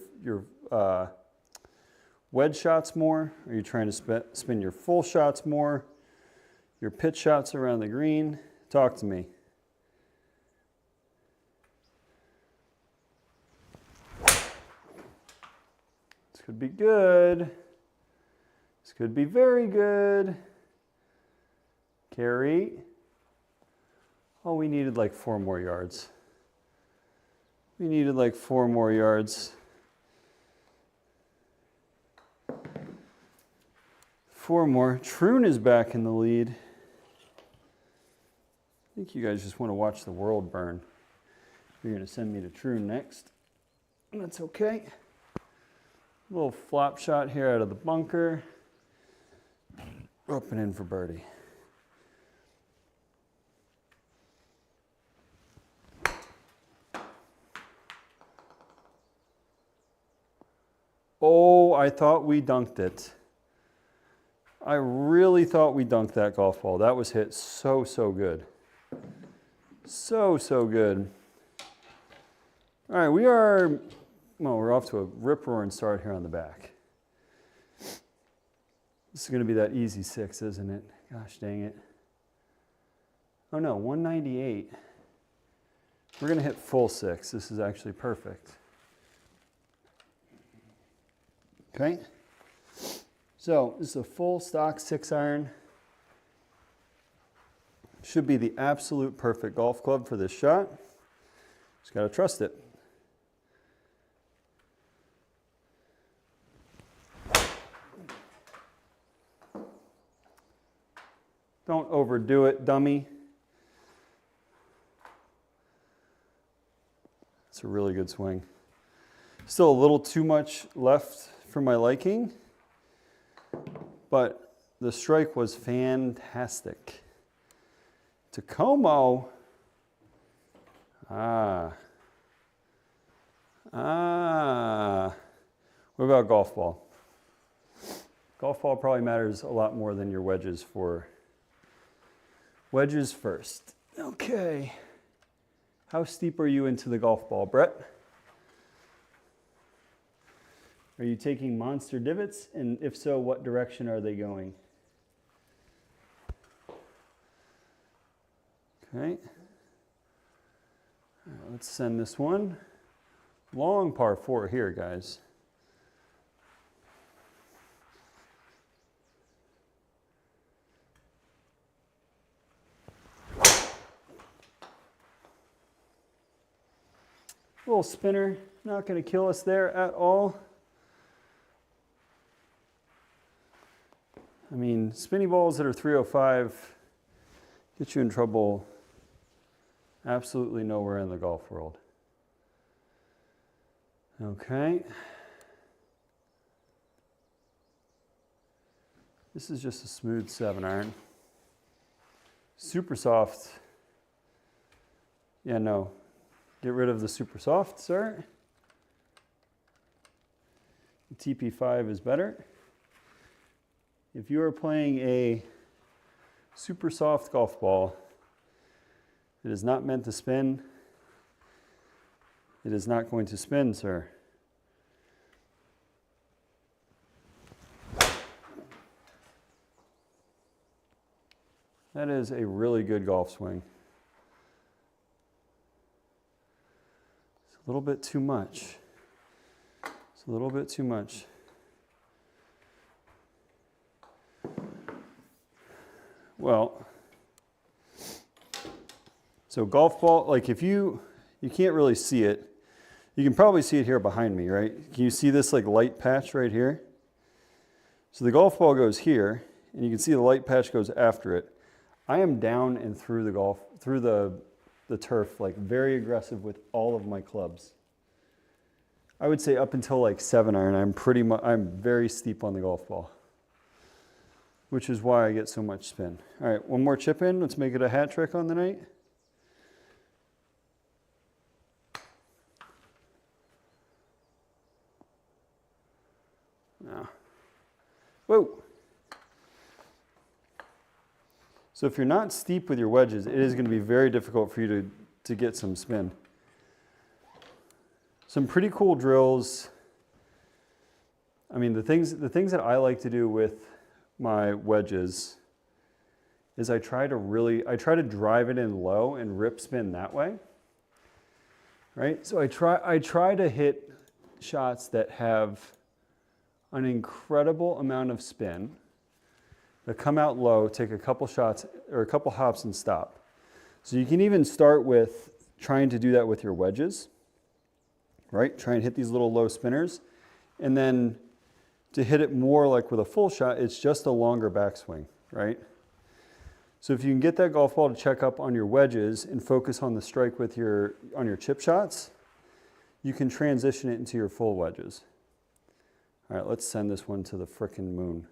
wedge shots more? Are you trying to spin your full shots more? Your pitch shots around the green? Talk to me. This could be good. This could be very good. Carry. Oh, we needed like 4 more yards. We needed like 4 more yards. 4 more. Troon is back in the lead. I think you guys just want to watch the world burn. You're going to send me to Troon next. That's okay. A little flop shot here out of the bunker. Up and in for birdie. Oh, I thought we dunked it. I really thought we dunked that golf ball. That was hit so, so good. So, so good. All right, we're off to a rip-roaring start here on the back. This is going to be that easy 6, isn't it? Gosh dang it. Oh no, 198. We're going to hit full 6. This is actually perfect. Okay. So this is a full stock 6-iron. Should be the absolute perfect golf club for this shot. Just got to trust it. Don't overdo it, dummy. It's a really good swing. Still a little too much left for my liking, but the strike was fantastic. Tacoma. What about golf ball? Golf ball probably matters a lot more than your wedges for wedges first. Okay. How steep are you into the golf ball, Brett? Are you taking monster divots? And if so, what direction are they going? Okay. All right, let's send this one. Long par 4 here, guys. Little spinner, not going to kill us there at all. I mean, spinny balls that are 305 Get you in trouble absolutely nowhere in the golf world. Okay. This is just a smooth 7-iron. Super soft. Yeah, no. Get rid of the super soft, sir. The TP5 is better. If you are playing a super soft golf ball, it is not meant to spin. It is not going to spin, sir. That is a really good golf swing. It's a little bit too much. It's a little bit too much. Well, so golf ball, like if you can't really see it. You can probably see it here behind me, right? Can you see this like light patch right here? So the golf ball goes here, and you can see the light patch goes after it. I am down and through the turf, like very aggressive with all of my clubs. I would say up until like 7-iron, I'm very steep on the golf ball, which is why I get so much spin. All right, one more chip in. Let's make it a hat trick on the night. No. Whoa. So if you're not steep with your wedges, it is going to be very difficult for you to get some spin. Some pretty cool drills. I mean, the things that I like to do with my wedges is I try to drive it in low and rip spin that way. Right? So I try to hit shots that have an incredible amount of spin, that come out low, take a couple shots or a couple hops and stop. So you can even start with trying to do that with your wedges, right? Try and hit these little low spinners. And then to hit it more like with a full shot, it's just a longer backswing, right? So if you can get that golf ball to check up on your wedges and focus on the strike on your chip shots, you can transition it into your full wedges. All right, let's send this one to the frickin' moon.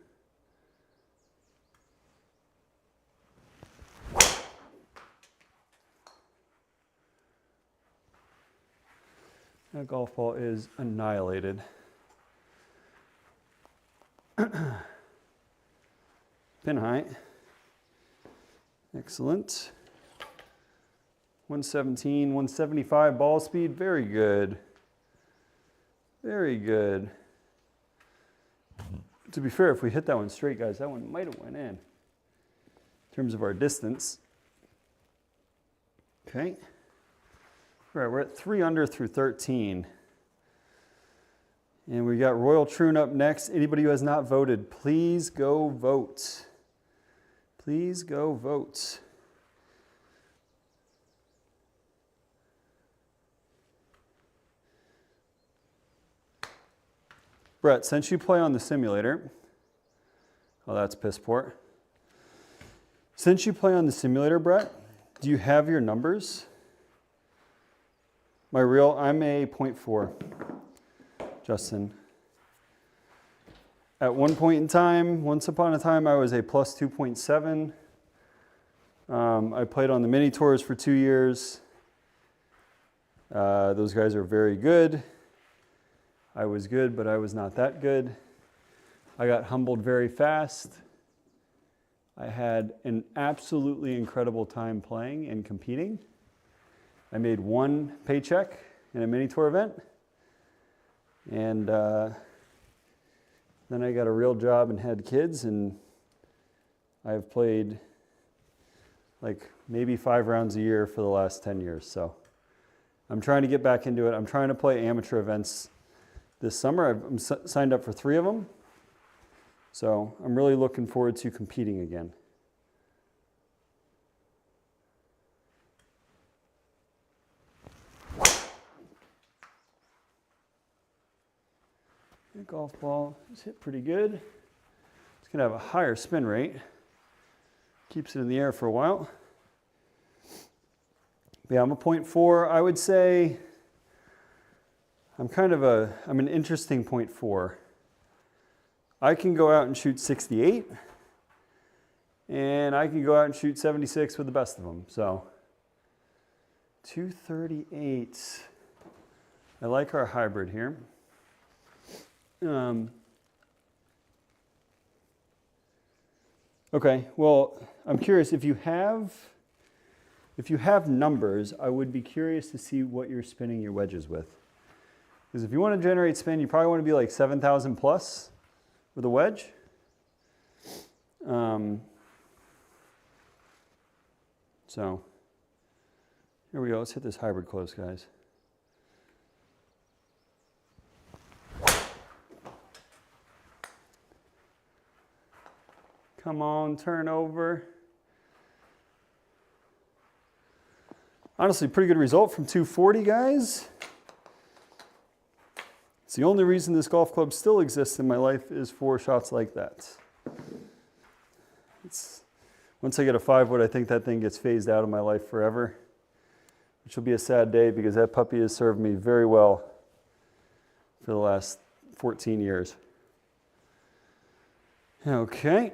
That golf ball is annihilated. Pin height. Excellent. 117, 175 ball speed. Very good. Very good. To be fair, if we hit that one straight, guys, that one might have went in terms of our distance. Okay. All right, we're at 3 under through 13. And we got Royal Troon up next. Anybody who has not voted, please go vote. Please go vote. Brett, since you play on the simulator, oh, that's piss poor. Since you play on the simulator, Brett, do you have your numbers? I'm a 0.4, Justin. At one point in time, once upon a time, I was a plus 2.7. I played on the mini tours for 2 years. Those guys are very good. I was good, but I was not that good. I got humbled very fast. I had an absolutely incredible time playing and competing. I made one paycheck in a mini tour event. And then I got a real job and had kids, and I've played like maybe 5 rounds a year for the last 10 years. So I'm trying to get back into it. I'm trying to play amateur events this summer. I'm signed up for 3 of them. So I'm really looking forward to competing again. The golf ball is hit pretty good. It's going to have a higher spin rate. Keeps it in the air for a while. Yeah, I'm a 0.4. I would say I'm an interesting 0.4. I can go out and shoot 68, and I can go out and shoot 76 with the best of them. So 238. I like our hybrid here. Okay, well, I'm curious if you have numbers, I would be curious to see what you're spinning your wedges with. Because if you want to generate spin, you probably want to be like 7,000 plus with a wedge. So here we go. Let's hit this hybrid close, guys. Come on, turn over. Honestly, pretty good result from 240, guys. It's the only reason this golf club still exists in my life is for shots like that. Once I get a 5-wood, I think that thing gets phased out of my life forever, which will be a sad day because that puppy has served me very well for the last 14 years. Okay.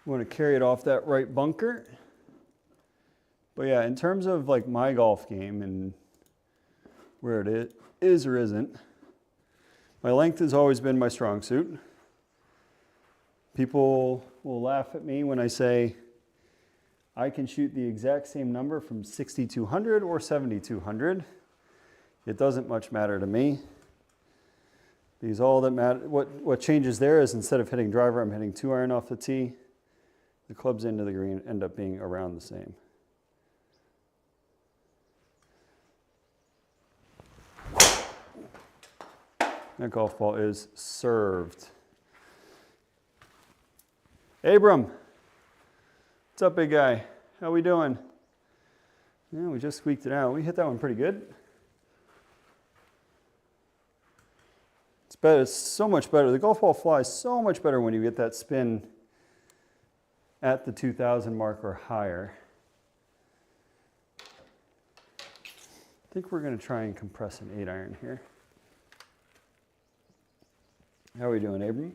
Want to carry it off that right bunker. But yeah, in terms of like my golf game and where it is or isn't, my length has always been my strong suit. People will laugh at me when I say I can shoot the exact same number from 6,200 or 7,200. It doesn't much matter to me. Because all that matter, what changes there is instead of hitting driver, I'm hitting 2-iron off the tee. The clubs into the green end up being around the same. That golf ball is served. Abram, what's up, big guy? How we doing? Yeah, we just squeaked it out. We hit that one pretty good. It's better. It's so much better. The golf ball flies so much better when you get that spin at the 2,000 mark or higher. I think we're going to try and compress an 8-iron here. How are we doing, Abram?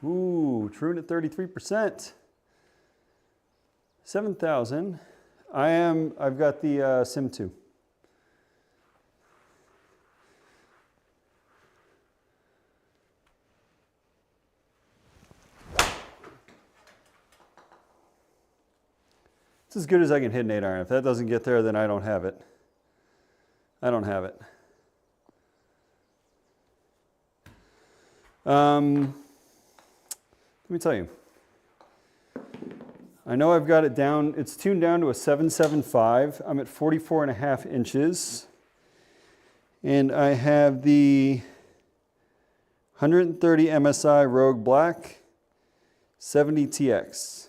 Ooh, Troon at 33%. 7,000. I've got the Sim 2. It's as good as I can hit an 8-iron. If that doesn't get there, then I don't have it. I don't have it. Let me tell you. I know I've got it down. It's tuned down to a 775. I'm at 44.5 inches. And I have the 130 MSI Rogue Black 70 TX.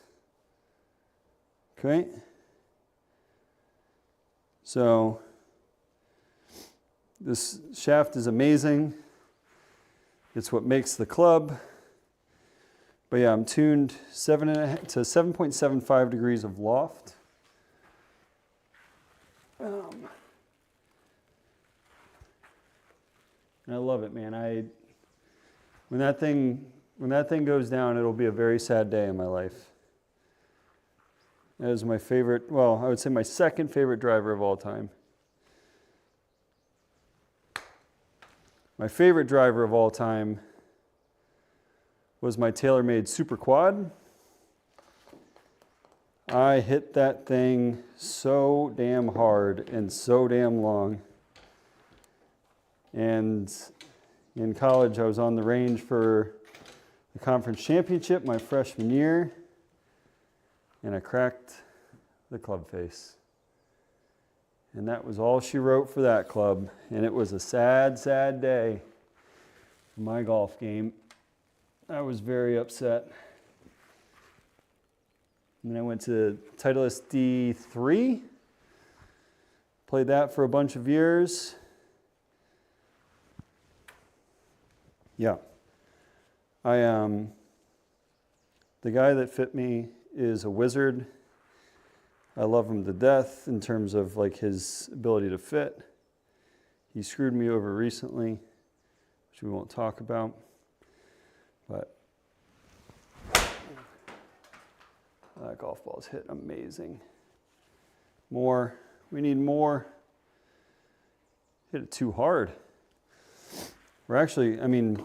Okay, so this shaft is amazing. It's what makes the club. But yeah, I'm tuned 7.5 to 7.75 degrees of loft. And I love it, man. When that thing goes down, it'll be a very sad day in my life. That is my favorite, well, I would say my second favorite driver of all time. My favorite driver of all time was my TaylorMade Super Quad. I hit that thing so damn hard and so damn long. And in college, I was on the range for the conference championship my freshman year. And I cracked the club face. And that was all she wrote for that club. And it was a sad, sad day for my golf game. I was very upset. And then I went to Titleist D3. Played that for a bunch of years. Yeah. The guy that fit me is a wizard. I love him to death in terms of like his ability to fit. He screwed me over recently, which we won't talk about, but that golf ball's hit amazing. More, we need more. Hit it too hard. We're actually, I mean,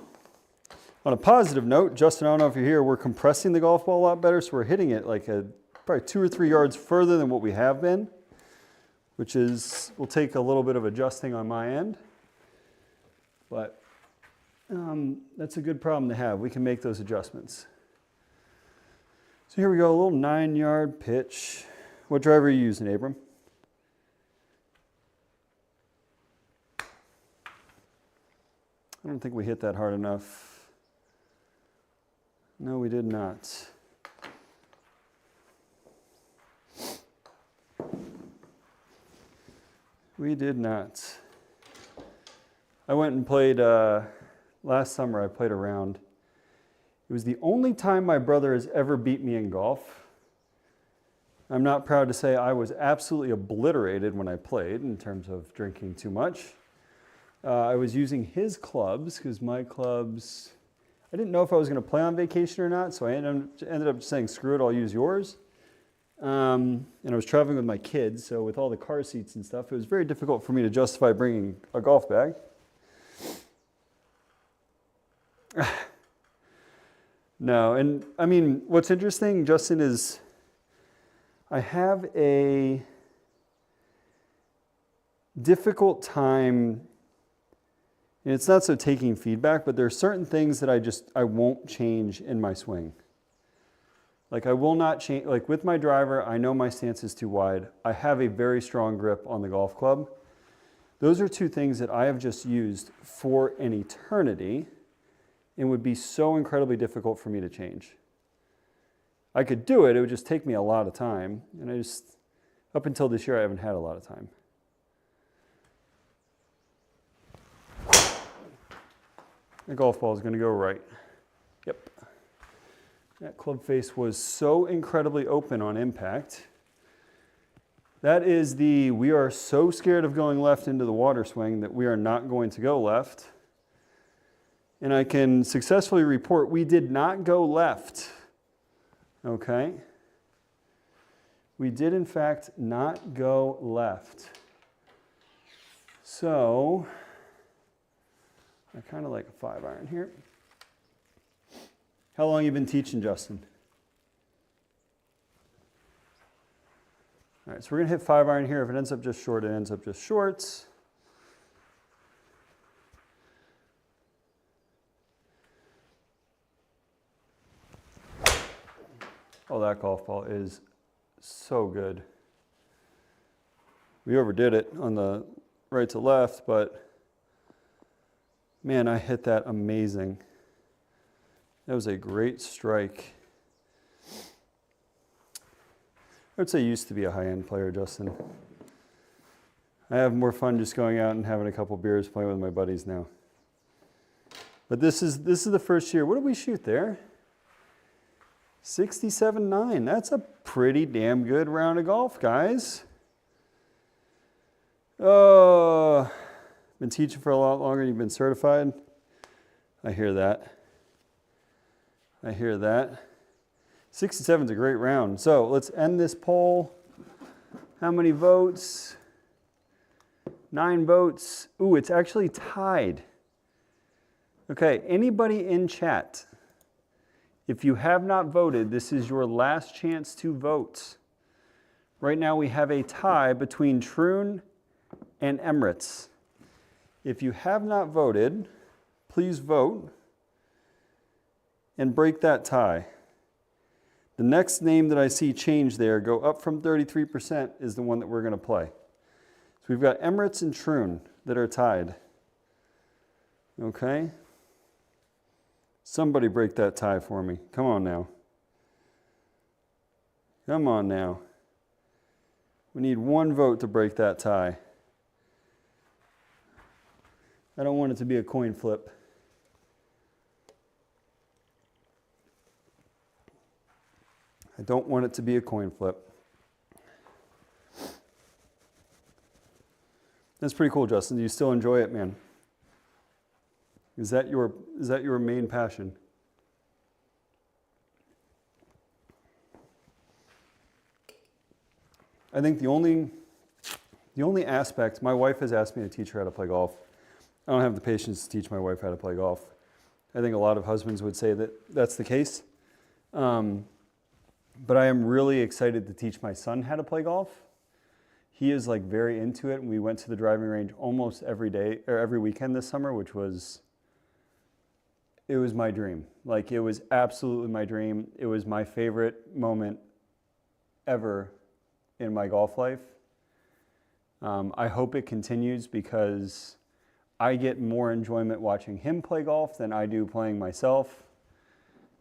on a positive note, Justin, I don't know if you're here, we're compressing the golf ball a lot better, so we're hitting it like probably 2 or 3 yards further than what we have been, which is, will take a little bit of adjusting on my end, but that's a good problem to have. We can make those adjustments. So here we go, a little 9-yard pitch. What driver are you using, Abram? I don't think we hit that hard enough. No, we did not. We did not. I went and played, last summer I played a round. It was the only time my brother has ever beat me in golf. I'm not proud to say I was absolutely obliterated when I played in terms of drinking too much. I was using his clubs because my clubs, I didn't know if I was going to play on vacation or not, so I ended up saying, screw it, I'll use yours. And I was traveling with my kids, so with all the car seats and stuff, it was very difficult for me to justify bringing a golf bag. No, and I mean, what's interesting, Justin, is I have a difficult time, and it's not so taking feedback, but there are certain things that I won't change in my swing. Like I will not change, like with my driver, I know my stance is too wide. I have a very strong grip on the golf club. Those are 2 things that I have just used for an eternity and would be so incredibly difficult for me to change. I could do it, it would just take me a lot of time. And up until this year, I haven't had a lot of time. The golf ball is going to go right. Yep. That club face was so incredibly open on impact. That is we are so scared of going left into the water swing that we are not going to go left. And I can successfully report we did not go left. Okay? We did in fact not go left. So, I kind of like a 5-iron here. How long have you been teaching, Justin? All right, so we're going to hit 5-iron here. If it ends up just short, it ends up just short. Oh, that golf ball is so good. We overdid it on the right to left, but man, I hit that amazing. That was a great strike. I would say you used to be a high-end player, Justin. I have more fun just going out and having a couple beers playing with my buddies now. But this is the first year. What did we shoot there? 67.9. That's a pretty damn good round of golf, guys. Oh, been teaching for a lot longer than you've been certified. I hear that. I hear that. 67 is a great round. So let's end this poll. How many votes? 9 votes. Ooh, it's actually tied. Okay, anybody in chat? If you have not voted, this is your last chance to vote. Right now we have a tie between Troon and Emirates. If you have not voted, please vote and break that tie. The next name that I see change there, go up from 33%, is the one that we're going to play. So we've got Emirates and Troon that are tied. Okay? Somebody break that tie for me. Come on now. Come on now. We need 1 vote to break that tie. I don't want it to be a coin flip. I don't want it to be a coin flip. That's pretty cool, Justin. Do you still enjoy it, man? Is that your main passion? I think the only aspect, my wife has asked me to teach her how to play golf. I don't have the patience to teach my wife how to play golf. I think a lot of husbands would say that that's the case. But I am really excited to teach my son how to play golf. He is like very into it. We went to the driving range almost every day or every weekend this summer, which was, it was my dream. Like it was absolutely my dream. It was my favorite moment ever in my golf life. I hope it continues because I get more enjoyment watching him play golf than I do playing myself.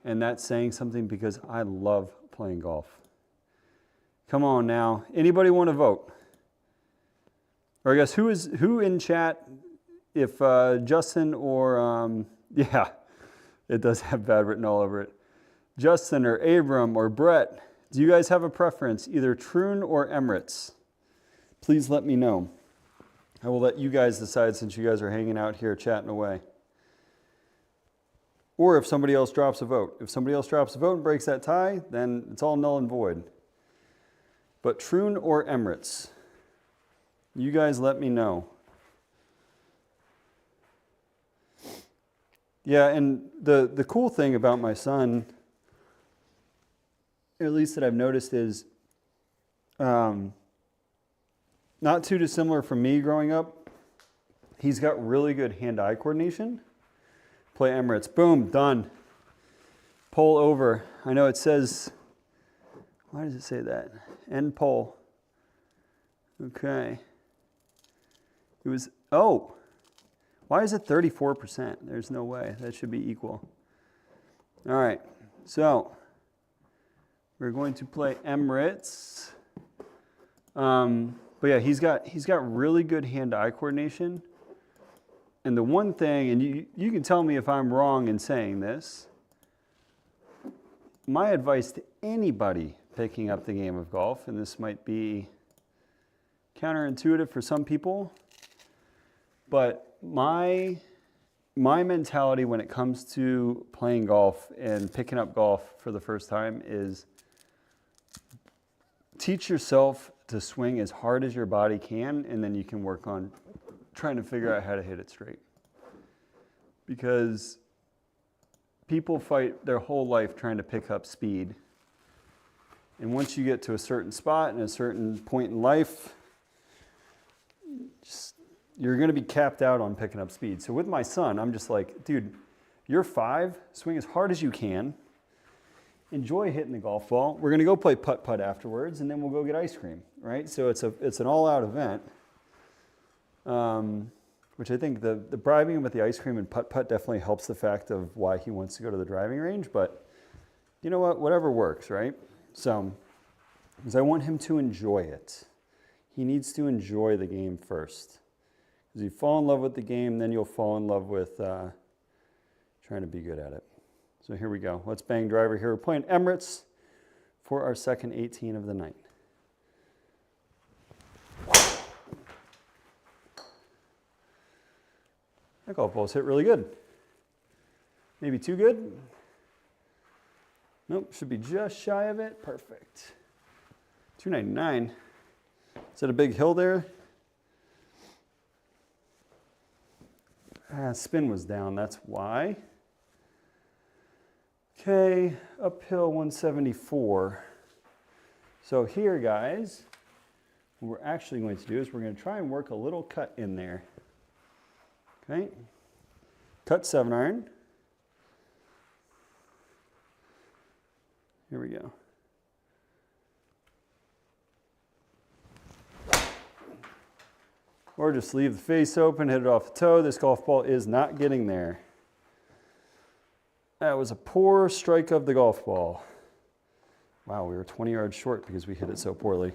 And that's saying something because I love playing golf. Come on now. Anybody want to vote? Or I guess who in chat, if Justin or, yeah, it does have bad written all over it. Justin or Abram or Brett, do you guys have a preference, either Troon or Emirates? Please let me know. I will let you guys decide since you guys are hanging out here chatting away. Or if somebody else drops a vote. If somebody else drops a vote and breaks that tie, then it's all null and void. But Troon or Emirates? You guys let me know. Yeah, and the cool thing about my son, at least that I've noticed, is not too dissimilar from me growing up. He's got really good hand-eye coordination. Play Emirates. Boom, done. Pull over. I know it says, why does it say that? End pull. Okay. It was, oh, why is it 34%? There's no way. That should be equal. All right, so we're going to play Emirates. But yeah, he's got really good hand-eye coordination. And the one thing, and you can tell me if I'm wrong in saying this, my advice to anybody picking up the game of golf, and this might be counterintuitive for some people, but my mentality when it comes to playing golf and picking up golf for the first time is teach yourself to swing as hard as your body can, and then you can work on trying to figure out how to hit it straight. Because people fight their whole life trying to pick up speed. And once you get to a certain spot and a certain point in life, you're going to be capped out on picking up speed. So with my son, I'm just like, dude, you're 5, swing as hard as you can. Enjoy hitting the golf ball. We're going to go play putt-putt afterwards, and then we'll go get ice cream, right? So it's an all-out event, which I think the bribing him with the ice cream and putt-putt definitely helps the fact of why he wants to go to the driving range. But you know what? Whatever works, right? So, because I want him to enjoy it. He needs to enjoy the game first. Because you fall in love with the game, then you'll fall in love with trying to be good at it. So here we go. Let's bang driver here. We're playing Emirates for our second 18 of the night. That golf ball's hit really good. Maybe too good. Nope, should be just shy of it. Perfect. 299. Is that a big hill there? Spin was down, that's why. Okay, uphill 174. So here, guys, what we're actually going to do is we're going to try and work a little cut in there. Okay, cut 7-iron. Here we go. Or just leave the face open, hit it off the toe. This golf ball is not getting there. That was a poor strike of the golf ball. Wow, we were 20 yards short because we hit it so poorly.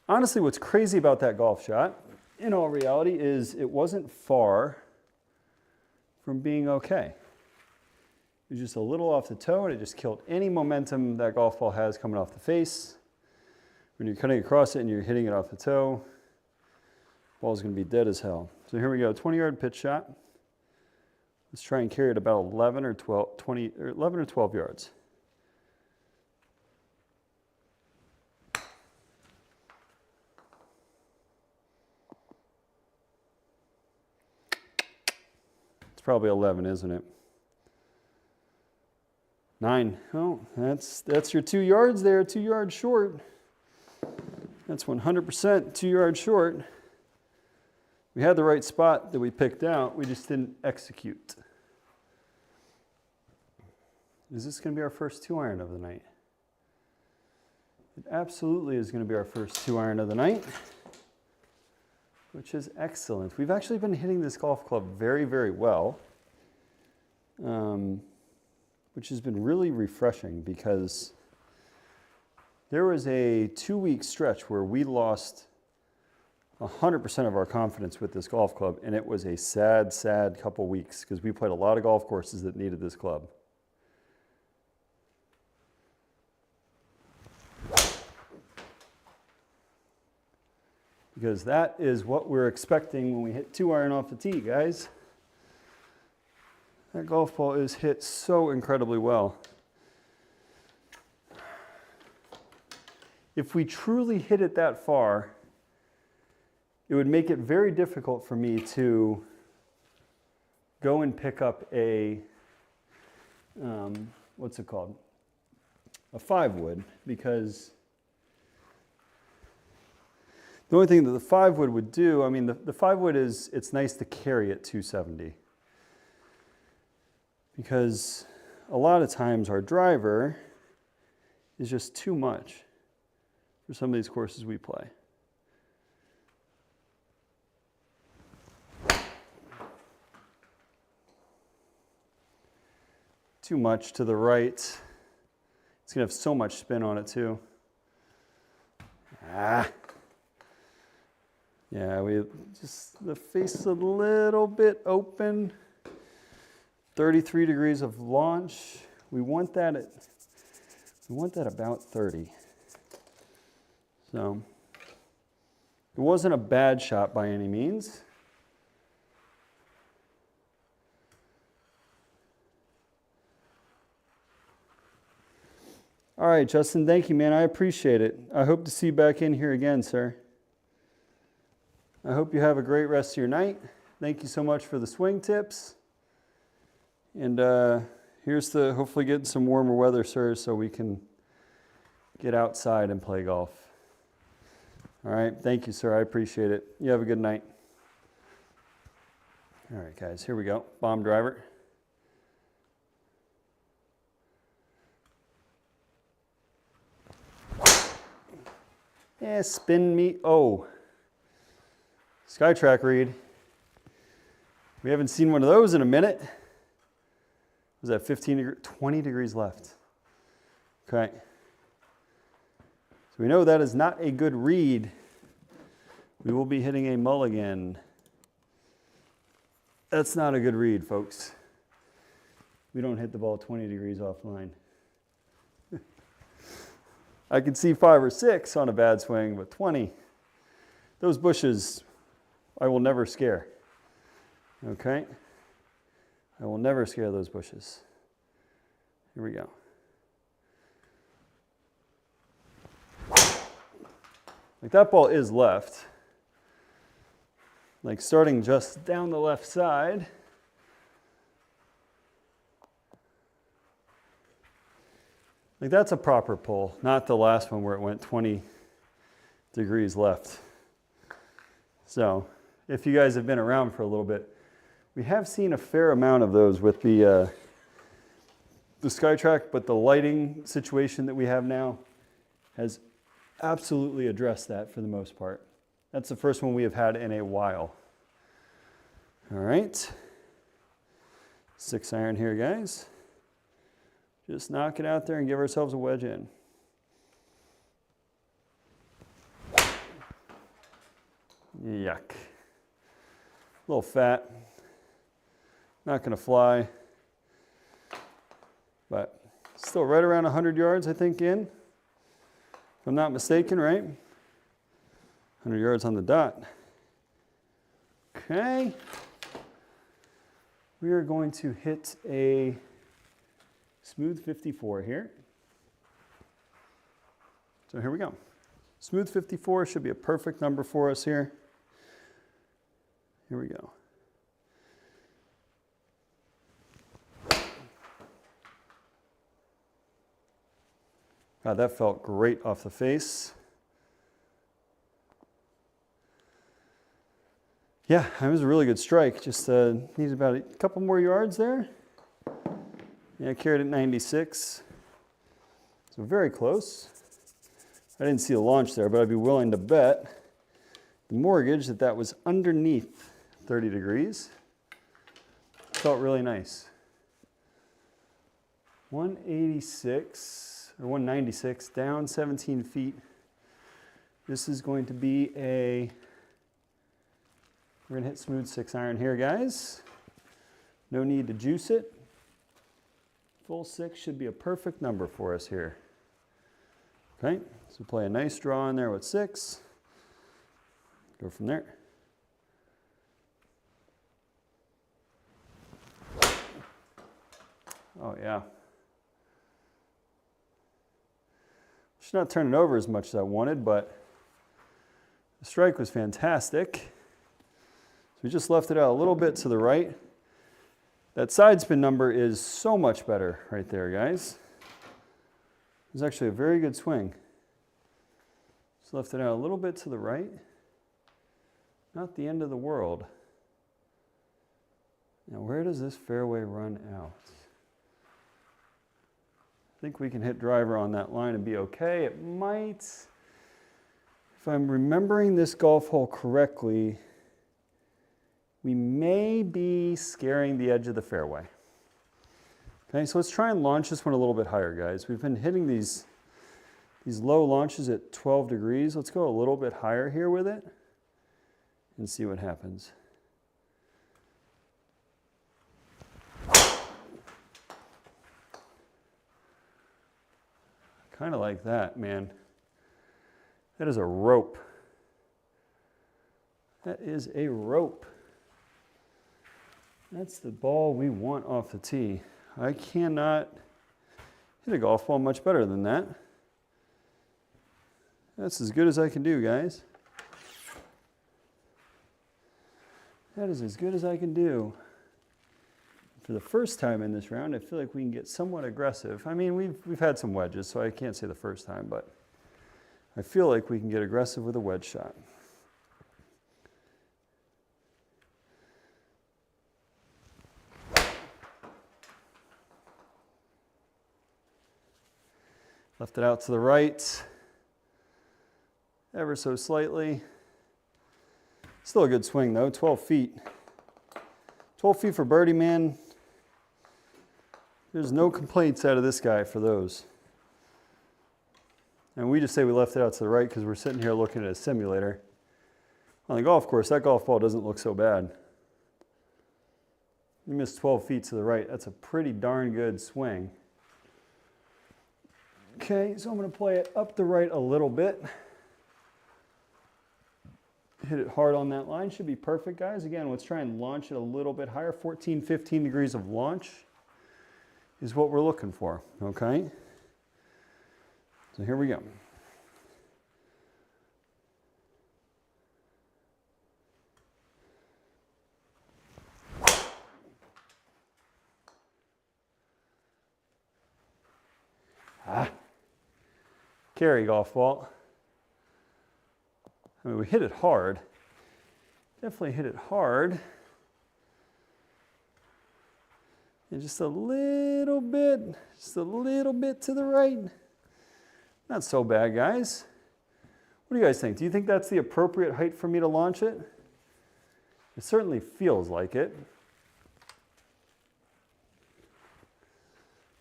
Honestly, what's crazy about that golf shot, in all reality, is it wasn't far from being okay. was just a little off the toe, and it just killed any momentum that golf ball has coming off the face. When you're cutting across it and you're hitting it off the toe, ball's going to be dead as hell. So here we go, 20-yard pitch shot. Let's try and carry it about 11 or 12 yards. It's probably 11, isn't it? 9. Oh, that's your 2 yards there, 2 yards short. That's 100% 2 yards short. We had the right spot that we picked out, we just didn't execute. Is this going to be our first 2-iron of the night? It absolutely is going to be our first 2-iron of the night, which is excellent. We've actually been hitting this golf club very, very well, which has been really refreshing because there was a 2-week stretch where we lost 100% of our confidence with this golf club, and it was a sad, sad couple weeks because we played a lot of golf courses that needed this club. Because that is what we're expecting when we hit 2-iron off the tee, guys. That golf ball is hit so incredibly well. If we truly hit it that far, it would make it very difficult for me to go and pick up a, what's it called? A 5-wood, because the only thing that the 5-wood would do, I mean, the 5-wood is, it's nice to carry at 270. Because a lot of times our driver is just too much for some of these courses we play. Too much to the right. It's going to have so much spin on it too. Yeah, we just, the face is a little bit open. 33 degrees of launch. We want that about 30. So it wasn't a bad shot by any means. All right, Justin, thank you, man. I appreciate it. I hope to see you back in here again, sir. I hope you have a great rest of your night. Thank you so much for the swing tips. And here's to hopefully getting some warmer weather, sir, so we can get outside and play golf. All right, thank you, sir. I appreciate it. You have a good night. All right, guys, here we go. Bomb driver. Yeah, spin me. Oh. SkyTrak read. We haven't seen one of those in a minute. Was that 20 degrees left? Okay. So we know that is not a good read. We will be hitting a mulligan. That's not a good read, folks. We don't hit the ball 20 degrees offline. I could see 5 or 6 on a bad swing, but 20. Those bushes, I will never scare. Okay? I will never scare those bushes. Here we go. Like that ball is left. Like starting just down the left side. Like that's a proper pull, not the last one where it went 20 degrees left. So if you guys have been around for a little bit, we have seen a fair amount of those with the SkyTrak, but the lighting situation that we have now has absolutely addressed that for the most part. That's the first one we have had in a while. All right. 6-iron here, guys. Just knock it out there and give ourselves a wedge in. Yuck. A little fat. Not going to fly. but still right around 100 yards, I think, in, if I'm not mistaken, right? 100 yards on the dot. Okay. We are going to hit a smooth 54 here. So here we go. Smooth 54 should be a perfect number for us here. Here we go. God, that felt great off the face. Yeah, that was a really good strike. Just needed about a couple more yards there. Yeah, I carried it 96. So very close. I didn't see a launch there, but I'd be willing to bet the mortgage that that was underneath 30 degrees. Felt really nice. 186 or 196 down 17 feet. This is going to be we're gonna hit smooth 6-iron here, guys. No need to juice it. Full 6 should be a perfect number for us here. Okay, so play a nice draw in there with 6. Go from there. Oh yeah. Should not turn it over as much as I wanted, but the strike was fantastic. So we just left it out a little bit to the right. That side spin number is so much better right there, guys. It was actually a very good swing. Just left it out a little bit to the right. Not the end of the world. Now, where does this fairway run out? I think we can hit driver on that line and be okay. It might, if I'm remembering this golf hole correctly, we may be scaring the edge of the fairway. Okay, so let's try and launch this one a little bit higher, guys. We've been hitting these low launches at 12 degrees. Let's go a little bit higher here with it and see what happens. Kind of like that, man. That is a rope. That is a rope. That's the ball we want off the tee. I cannot hit a golf ball much better than that. That's as good as I can do, guys. That is as good as I can do. For the first time in this round, I feel like we can get somewhat aggressive. I mean, we've had some wedges, so I can't say the first time, but I feel like we can get aggressive with a wedge shot. Left it out to the right, ever so slightly. Still a good swing though, 12 feet. 12 feet for birdie, man. There's no complaints out of this guy for those. And we just say we left it out to the right because we're sitting here looking at a simulator. On the golf course, that golf ball doesn't look so bad. You missed 12 feet to the right. That's a pretty darn good swing. Okay, so I'm going to play it up the right a little bit. Hit it hard on that line. Should be perfect, guys. Again, let's try and launch it a little bit higher. 14, 15 degrees of launch is what we're looking for, okay? So here we go. Carry golf ball. I mean, we hit it hard. Definitely hit it hard. And just a little bit to the right. Not so bad, guys. What do you guys think? Do you think that's the appropriate height for me to launch it? It certainly feels like it.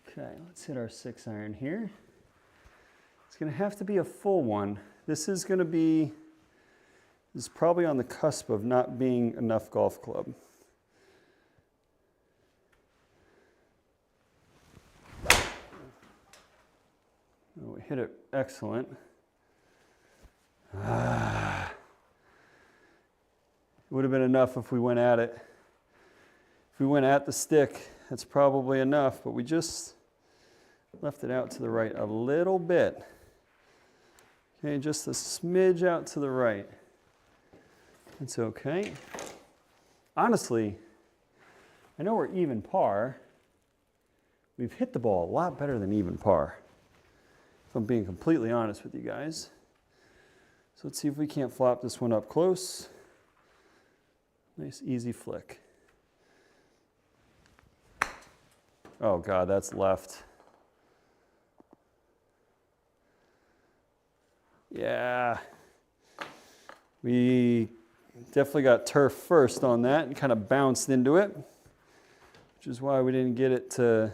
Okay, let's hit our 6-iron here. It's going to have to be a full one. This is probably on the cusp of not being enough golf club. we hit it excellent. It would have been enough if we went at it. If we went at the stick, that's probably enough, but we just left it out to the right a little bit. Okay, just a smidge out to the right. It's okay. Honestly, I know we're even par. We've hit the ball a lot better than even par, if I'm being completely honest with you guys. So let's see if we can't flop this one up close. Nice easy flick. Oh God, that's left. Yeah. We definitely got turf first on that and kind of bounced into it, which is why we didn't get it to,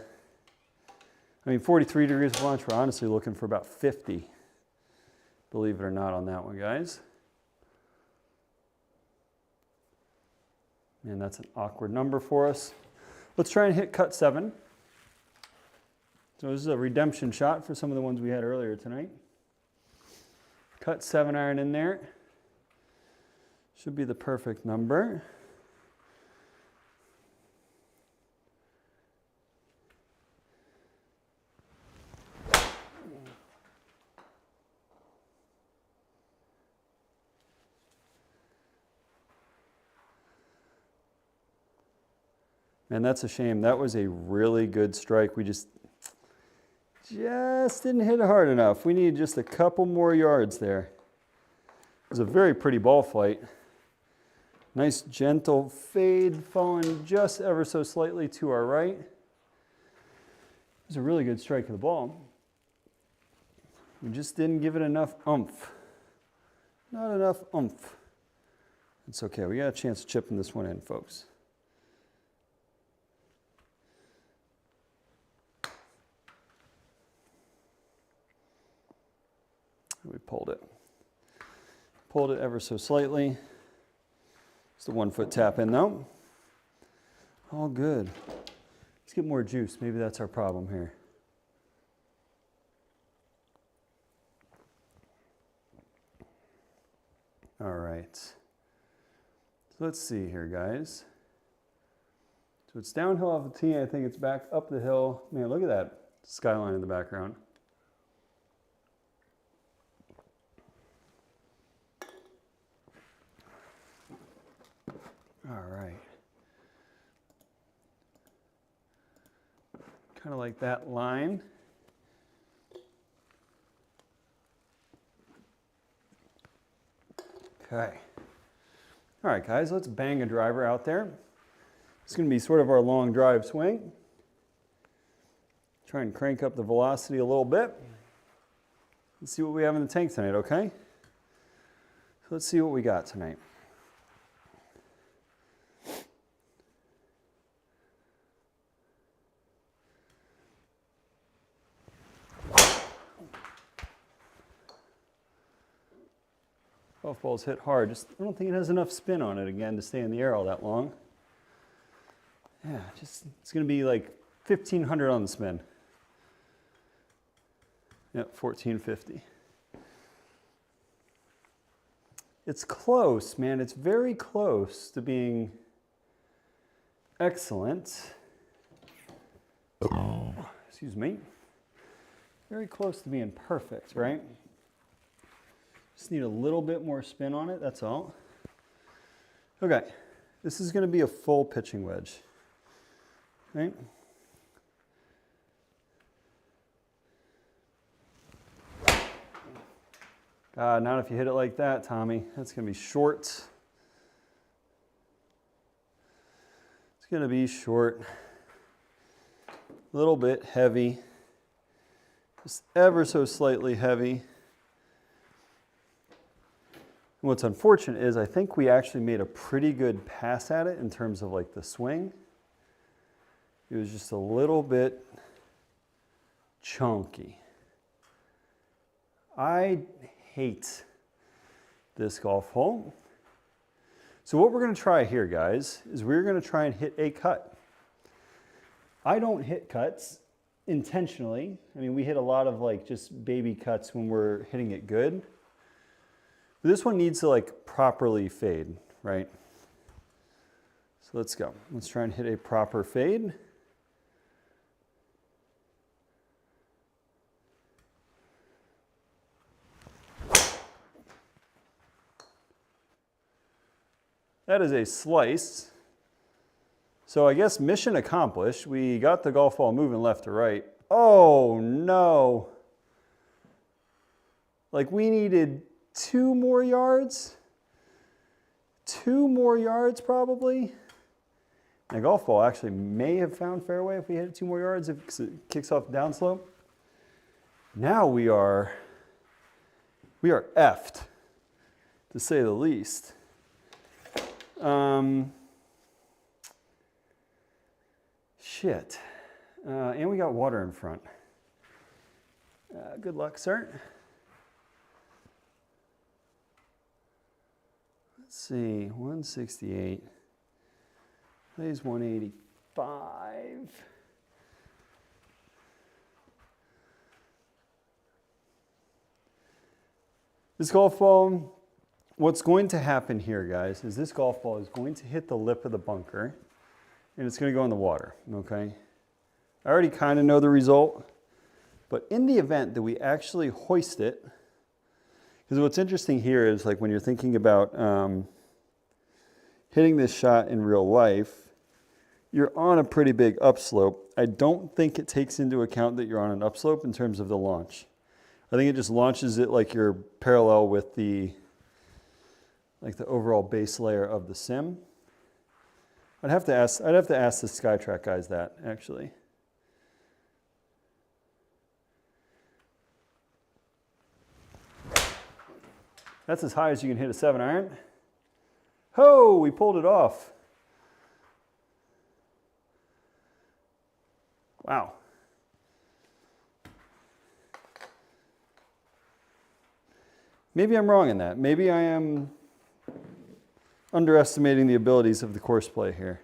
43 degrees of launch. We're honestly looking for about 50. Believe it or not on that one, guys. Man, that's an awkward number for us. Let's try and hit cut 7. So this is a redemption shot for some of the ones we had earlier tonight. Cut 7 iron in there. Should be the perfect number. Man, that's a shame. That was a really good strike. We just didn't hit it hard enough. We need just a couple more yards there. It was a very pretty ball flight. Nice gentle fade, falling just ever so slightly to our right. It was a really good strike of the ball. We just didn't give it enough oomph. Not enough oomph. It's okay. We got a chance of chipping this one in, folks. We pulled it. Pulled it ever so slightly. It's a 1 foot tap in though. All good. Let's get more juice. Maybe that's our problem here. All right. So let's see here, guys. So it's downhill off the tee. I think it's back up the hill. Man, look at that skyline in the background. All right. Kind of like that line. Okay. All right, guys, let's bang a driver out there. It's going to be sort of our long drive swing. Try and crank up the velocity a little bit. Let's see what we have in the tank tonight, okay? So let's see what we got tonight. Golf ball's hit hard. I don't think it has enough spin on it again to stay in the air all that long. Yeah, it's going to be like 1,500 on the spin. Yep, 1,450. It's close, man. It's very close to being excellent. Excuse me. Very close to being perfect, right? Just need a little bit more spin on it, that's all. Okay, this is going to be a full pitching wedge. Right? God, not if you hit it like that, Tommy. That's going to be short. It's going to be short. A little bit heavy. Just ever so slightly heavy. What's unfortunate is I think we actually made a pretty good pass at it in terms of like the swing. It was just a little bit chunky. I hate this golf hole. So what we're going to try here, guys, is we're going to try and hit a cut. I don't hit cuts intentionally. I mean, we hit a lot of like just baby cuts when we're hitting it good. But this one needs to like properly fade, right? So let's go. Let's try and hit a proper fade. That is a slice. So I guess mission accomplished. We got the golf ball moving left to right. Oh no. Like we needed 2 more yards. 2 more yards probably. And the golf ball actually may have found fairway if we hit it 2 more yards if it kicks off the downslope. Now we are effed, to say the least. Shit. And we got water in front. Good luck, sir. Let's see, 168. Plays 185. This golf ball, what's going to happen here, guys, is this golf ball is going to hit the lip of the bunker and it's going to go in the water, okay? I already kind of know the result, but in the event that we actually hoist it, because what's interesting here is like when you're thinking about hitting this shot in real life, you're on a pretty big upslope. I don't think it takes into account that you're on an upslope in terms of the launch. I think it just launches it like you're parallel with the overall base layer of the sim. I'd have to ask the SkyTrak guys that, actually. That's as high as you can hit a 7-iron. Ho, we pulled it off. Wow. Maybe I'm wrong in that. Maybe I am underestimating the abilities of the course play here.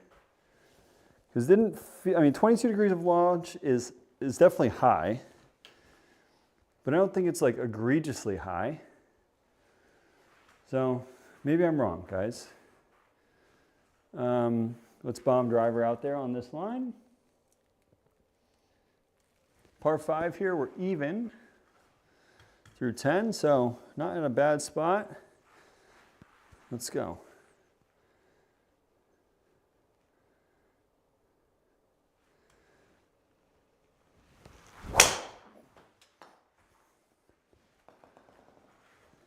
Because 22 degrees of launch is definitely high, but I don't think it's like egregiously high. So maybe I'm wrong, guys. Let's bomb driver out there on this line. Par 5 here, we're even through 10, so not in a bad spot. Let's go.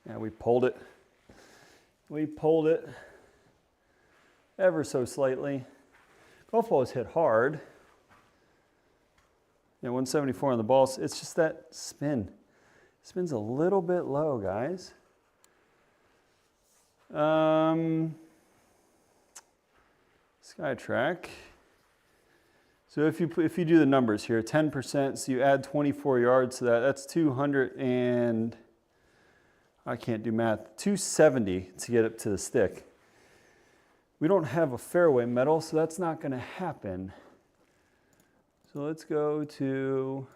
Yeah, we pulled it. We pulled it ever so slightly. Golf ball is hit hard. Yeah, 174 on the ball. It's just that spin. Spin's a little bit low, guys. SkyTrak. So if you do the numbers here, 10%, so you add 24 yards to that, that's 200 and, I can't do math, 270 to get up to the stick. We don't have a fairway metal, so that's not going to happen. So let's go to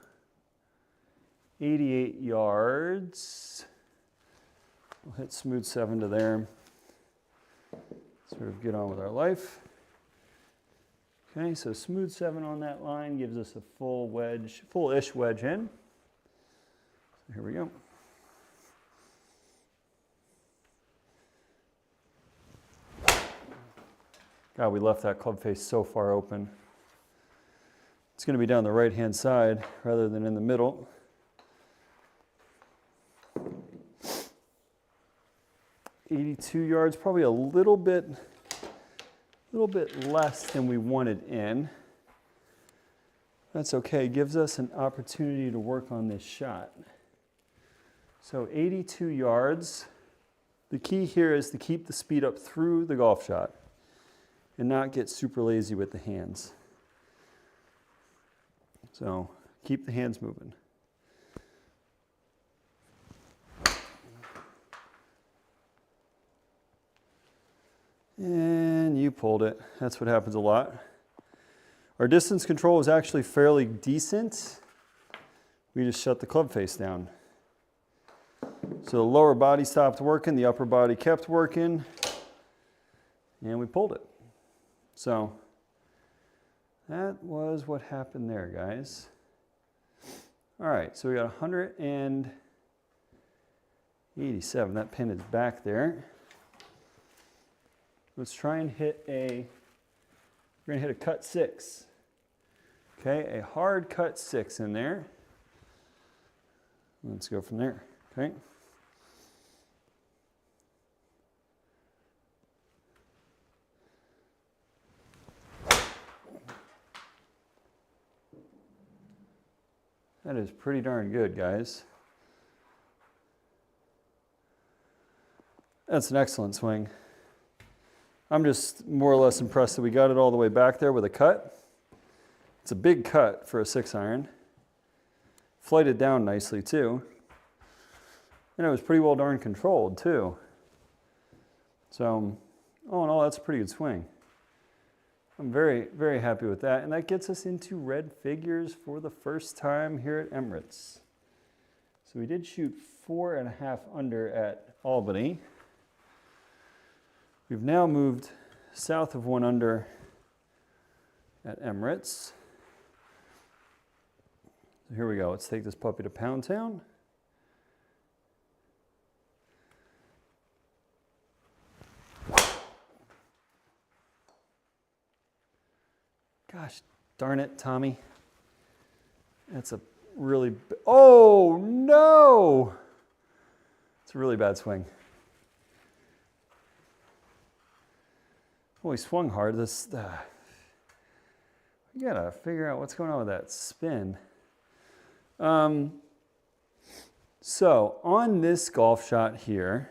88 yards. We'll hit smooth 7 to there. Sort of get on with our life. Okay, so smooth 7 on that line gives us a full wedge, full-ish wedge in. So here we go. God, we left that club face so far open. It's going to be down the right-hand side rather than in the middle. .82 yards, probably a little bit less than we wanted in. That's okay, it gives us an opportunity to work on this shot. So 82 yards. The key here is to keep the speed up through the golf shot and not get super lazy with the hands. So keep the hands moving. And you pulled it. That's what happens a lot. Our distance control is actually fairly decent. we just shut the club face down. So the lower body stopped working, the upper body kept working, and we pulled it. So that was what happened there, guys. All right, so we got 187. That pin is back there. Let's try and hit we're gonna hit a cut 6. Okay, a hard cut 6 in there. Let's go from there, okay? That is pretty darn good, guys. That's an excellent swing. I'm just more or less impressed that we got it all the way back there with a cut. It's a big cut for a 6-iron. Flighted down nicely too. And it was pretty well darn controlled too. So, all in all, that's a pretty good swing. I'm very, very happy with that. And that gets us into red figures for the first time here at Emirates. So we did shoot 4.5 under at Albany. We've now moved south of 1 under at Emirates. So here we go. Let's take this puppy to Pound Town. Gosh darn it, Tommy. That's a really, oh no! It's a really bad swing. Oh, he swung hard. We gotta figure out what's going on with that spin. So on this golf shot here,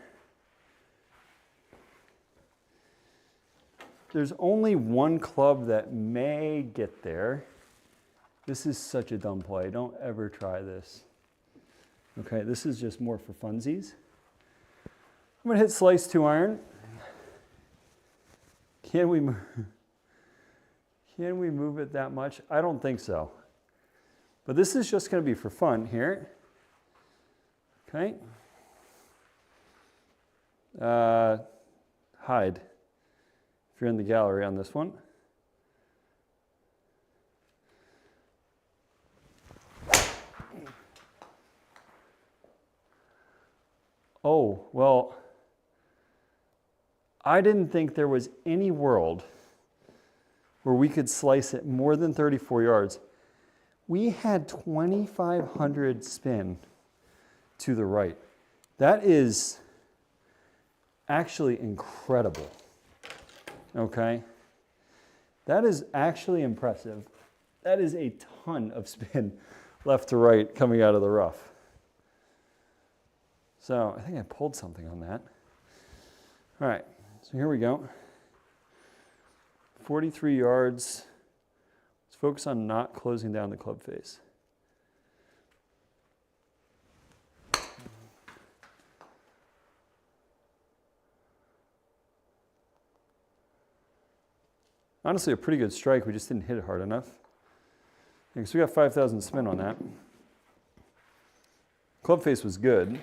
there's only one club that may get there. This is such a dumb play. Don't ever try this. Okay, this is just more for funsies. I'm gonna hit slice 2-iron. Can we move it that much? I don't think so. But this is just gonna be for fun here. Okay. Hide if you're in the gallery on this one. Oh, well, I didn't think there was any world where we could slice it more than 34 yards. We had 2,500 spin to the right. That is actually incredible. Okay? That is actually impressive. That is a ton of spin left to right coming out of the rough. So I think I pulled something on that. All right, so here we go. 43 yards. Let's focus on not closing down the club face. Honestly, a pretty good strike. We just didn't hit it hard enough. So we got 5,000 spin on that. Club face was good.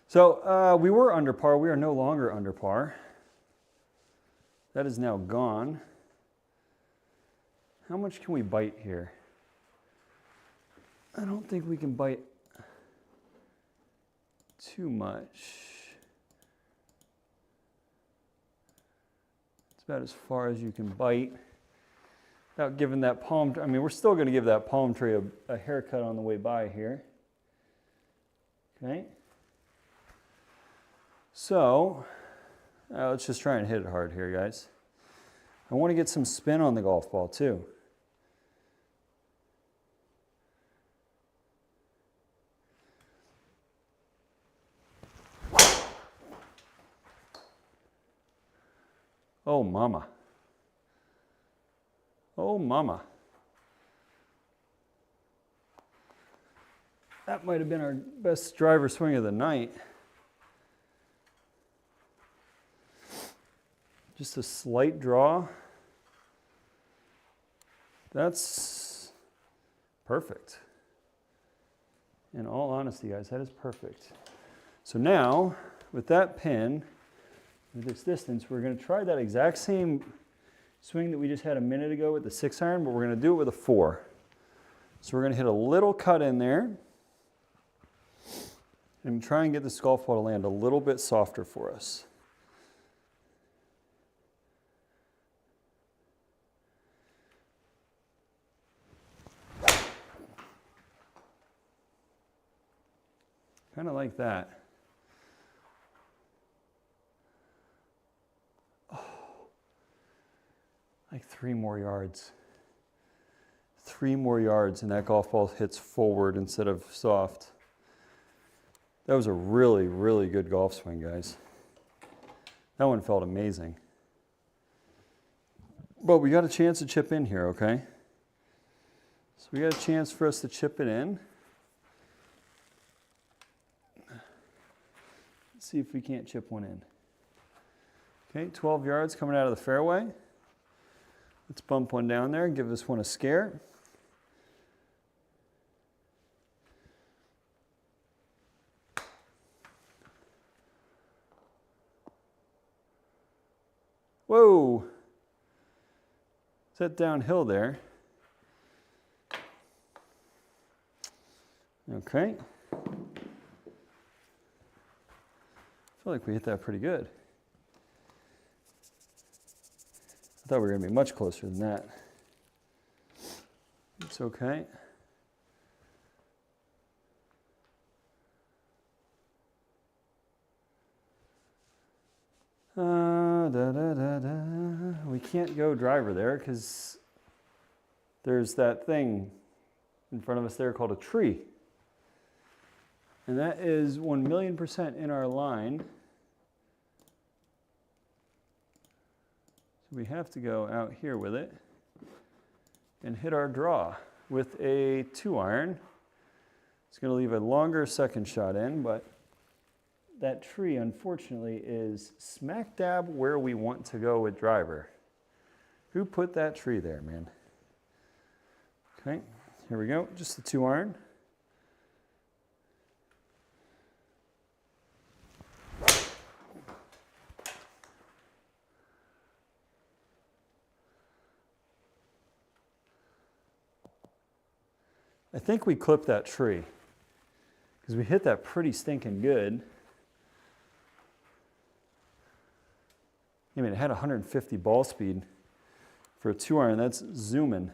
So we were under par. We are no longer under par. That is now gone. How much can we bite here? I don't think we can bite too much. It's about as far as you can bite without giving that palm, I mean, we're still going to give that palm tree a haircut on the way by here. Okay. So, let's just try and hit it hard here, guys. I want to get some spin on the golf ball, too. Oh, mama. Oh, mama. That might have been our best driver swing of the night. Just a slight draw. That's perfect. In all honesty, guys, that is perfect. So now, with that pin, with this distance, we're going to try that exact same swing that we just had a minute ago with the 6-iron, but we're going to do it with a 4. So we're going to hit a little cut in there and try and get this golf ball to land a little bit softer for us. Kind of like that. Oh, like 3 more yards. 3 more yards and that golf ball hits forward instead of soft. That was a really, really good golf swing, guys. That one felt amazing. But we got a chance to chip in here, okay? So we got a chance for us to chip it in. Let's see if we can't chip one in. Okay, 12 yards coming out of the fairway. Let's bump one down there and give this one a scare. Whoa! Is that downhill there? Okay. I feel like we hit that pretty good. I thought we were going to be much closer than that. It's okay. We can't go driver there because there's that thing in front of us there called a tree. And that is 1,000,000% in our line. So we have to go out here with it and hit our draw with a 2-iron. It's going to leave a longer second shot in, but that tree, unfortunately, is smack dab where we want to go with driver. Who put that tree there, man? Okay, here we go, just the 2-iron. I think we clipped that tree because we hit that pretty stinking good. I mean, it had 150 ball speed for a 2-iron. That's zooming.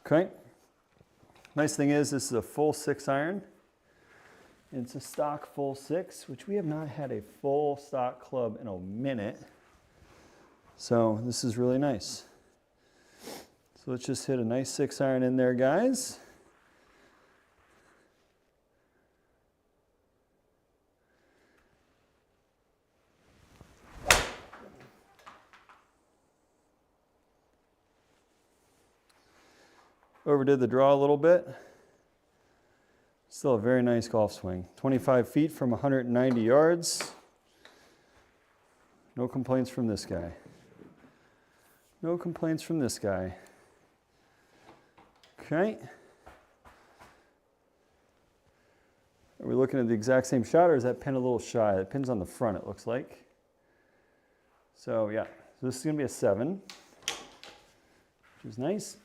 Okay. Nice thing is this is a full 6-iron. It's a stock full 6, which we have not had a full stock club in a minute. So this is really nice. So let's just hit a nice 6-iron in there, guys. Overdid the draw a little bit. Still a very nice golf swing. 25 feet from 190 yards. No complaints from this guy. No complaints from this guy. Okay. Are we looking at the exact same shot, or is that pin a little shy? That pin's on the front, it looks like. So yeah, so this is going to be a 7, which is nice.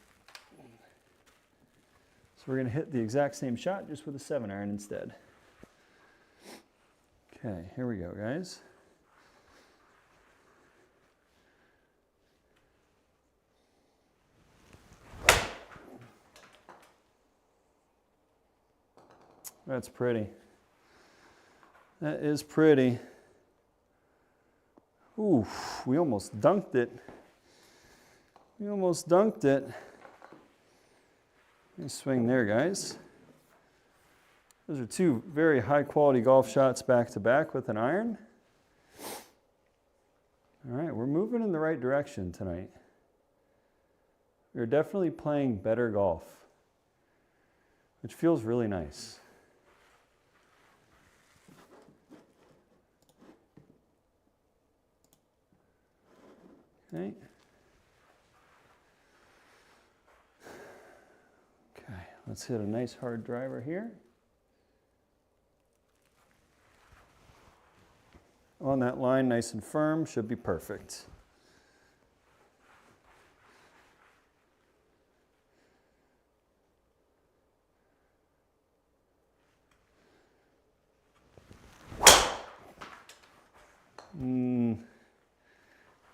So we're going to hit the exact same shot, just with a 7-iron instead. Okay, here we go, guys. That's pretty. That is pretty. Ooh, we almost dunked it. We almost dunked it. Nice swing there, guys. Those are 2 very high quality golf shots back to back with an iron. All right, we're moving in the right direction tonight. We're definitely playing better golf, which feels really nice. Okay. Okay, let's hit a nice hard driver here. on that line, nice and firm, should be perfect.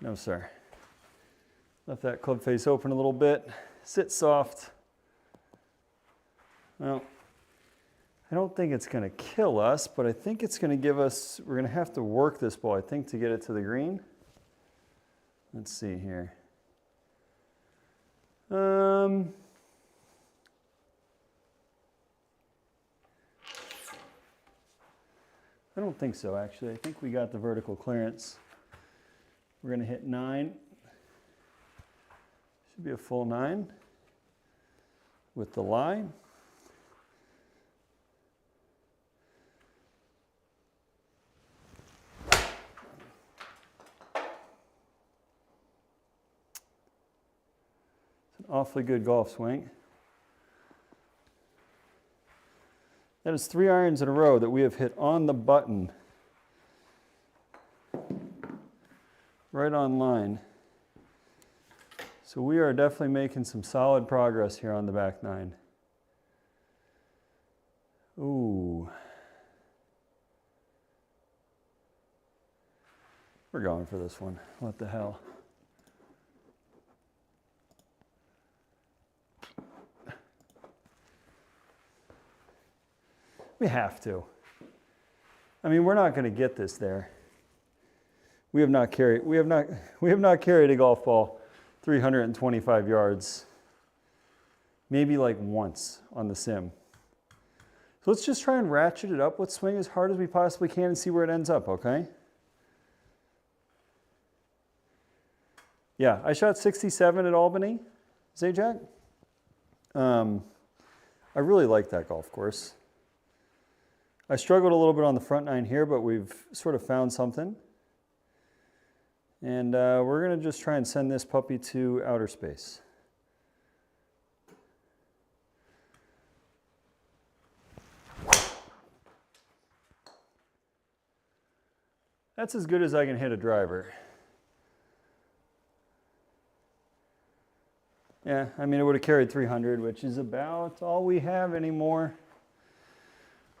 No, sir. Left that club face open a little bit. Sit soft. Well, I don't think it's going to kill us, but I think it's going to give us, we're going to have to work this ball, I think, to get it to the green. Let's see here. I don't think so, actually. I think we got the vertical clearance. We're going to hit 9. Should be a full 9 with the lie. It's an awfully good golf swing. That is 3 irons in a row that we have hit on the button. Right on line. So we are definitely making some solid progress here on the back 9. Ooh. We're going for this one. What the hell? We have to. I mean, we're not going to get this there. We have not carried a golf ball 325 yards. Maybe like once on the sim. So let's just try and ratchet it up. Let's swing as hard as we possibly can and see where it ends up, okay? Yeah, I shot 67 at Albany, Zajac. I really like that golf course. I struggled a little bit on the front 9 here, but we've sort of found something. And we're going to just try and send this puppy to outer space. That's as good as I can hit a driver. Yeah, I mean, it would have carried 300, which is about all we have anymore.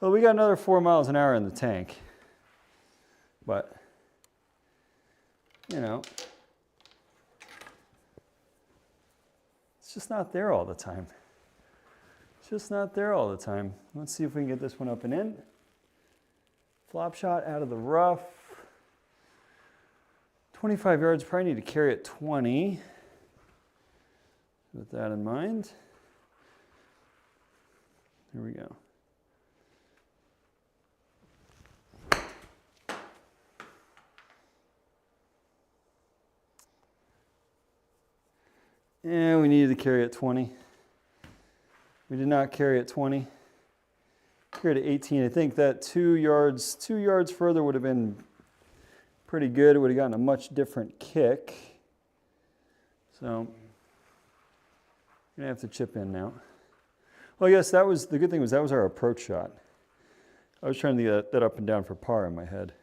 Well, we got another 4 miles an hour in the tank. But, you know, it's just not there all the time. It's just not there all the time. Let's see if we can get this one up and in. Flop shot out of the rough. 25 yards, probably need to carry it 20. With that in mind. Here we go. And we needed to carry it 20. We did not carry it 20. Carried it 18. I think that 2 yards further would have been pretty good. It would have gotten a much different kick. So I'm gonna have to chip in now. Well, I guess that was the good thing, was that was our approach shot. I was trying to get that up and down for par in my head.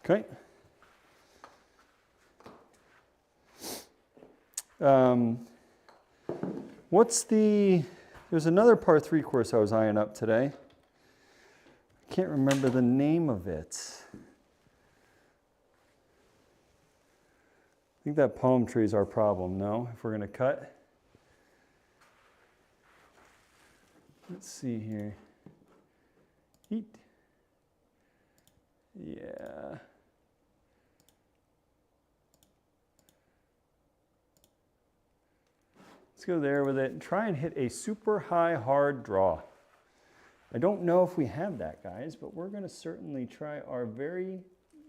Okay. There's another par 3 course I was eyeing up today. I can't remember the name of it. I think that palm tree is our problem, no? If we're going to cut. Let's see here. Heat. Yeah. Let's go there with it and try and hit a super high hard draw. I don't know if we have that, guys, but we're going to certainly try our very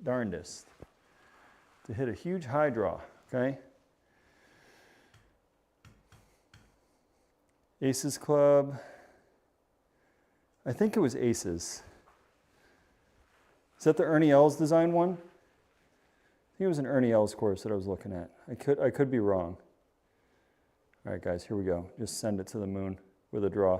darndest to hit a huge high draw, okay? Aces Club. I think it was Aces. Is that the Ernie Els design one? I think it was an Ernie Els course that I was looking at. I could be wrong. All right, guys, here we go. Just send it to the moon with a draw.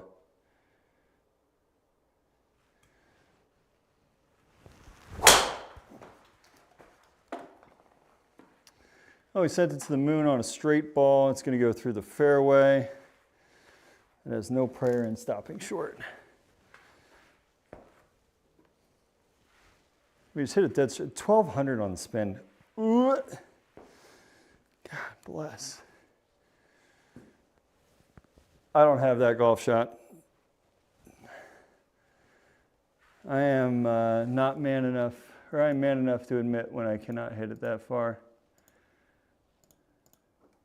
Oh, we sent it to the moon on a straight ball. It's going to go through the fairway. It has no prayer in stopping short. We just hit it dead straight. 1,200 on the spin. Ooh. God bless. I don't have that golf shot. I am not man enough, or I'm man enough to admit when I cannot hit it that far.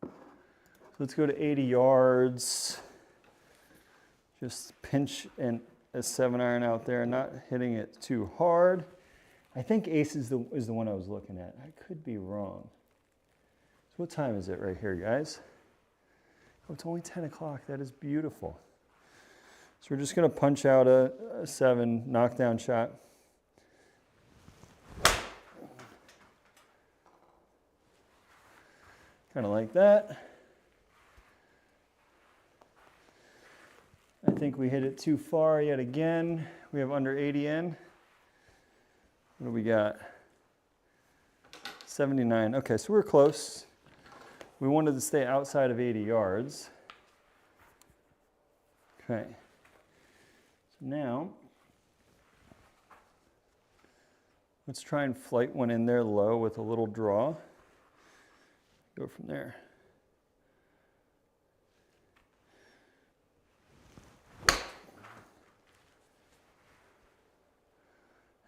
So let's go to 80 yards. Just pinch a 7-iron out there, not hitting it too hard. I think ace is the one I was looking at. I could be wrong. So what time is it right here, guys? Oh, it's only 10 o'clock. That is beautiful. So we're just going to punch out a 7 knockdown shot. Kind of like that. I think we hit it too far yet again. We have under 80 in. What do we got? 79. Okay, so we're close. We wanted to stay outside of 80 yards. Okay. So now, let's try and flight one in there low with a little draw. Go from there.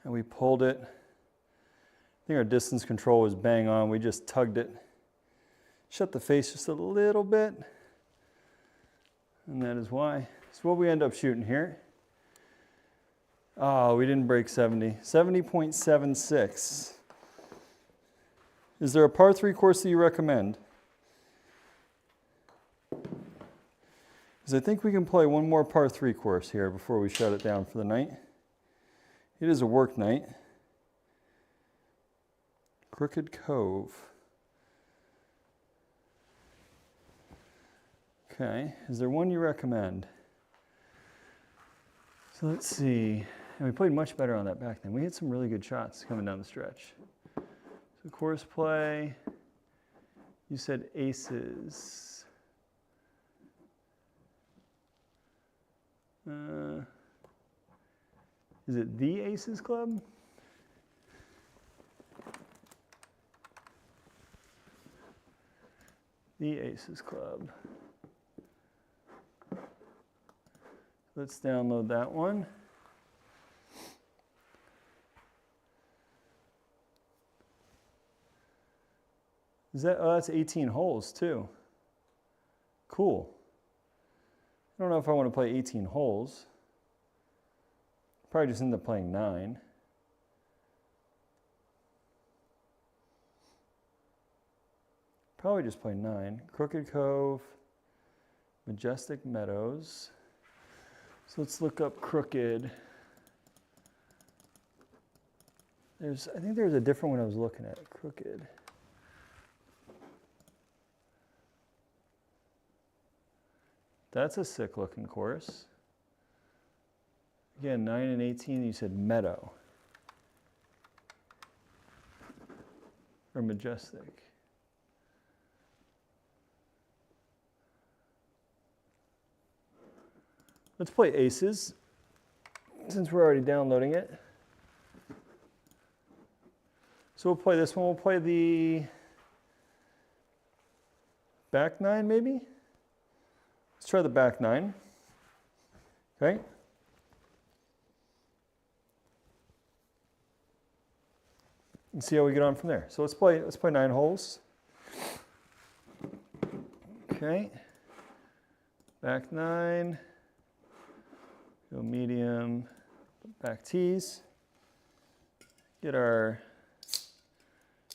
And we pulled it. I think our distance control was bang on. We just tugged it. Shut the face just a little bit. And that is why. So what we end up shooting here. Oh, we didn't break 70. 70.76. Is there a par 3 course that you recommend? Because I think we can play one more par 3 course here before we shut it down for the night. It is a work night. Crooked Cove. Okay, is there one you recommend? So let's see. And we played much better on that back then. We had some really good shots coming down the stretch. So course play, you said aces. Is it the Aces Club? The Aces Club. Let's download that one. Is that, oh, that's 18 holes too. Cool. I don't know if I want to play 18 holes. Probably just end up playing 9. Probably just play 9. Crooked Cove, Majestic Meadows. So let's look up Crooked. I think there's a different one I was looking at. Crooked. That's a sick looking course. Again, 9 and 18, you said Meadow. Or Majestic. Let's play aces, since we're already downloading it. So we'll play this one. We'll play the back 9, maybe? Let's try the back 9. Okay. And see how we get on from there. So let's play 9 holes. Okay. Back 9. Go medium, back tees. Get our,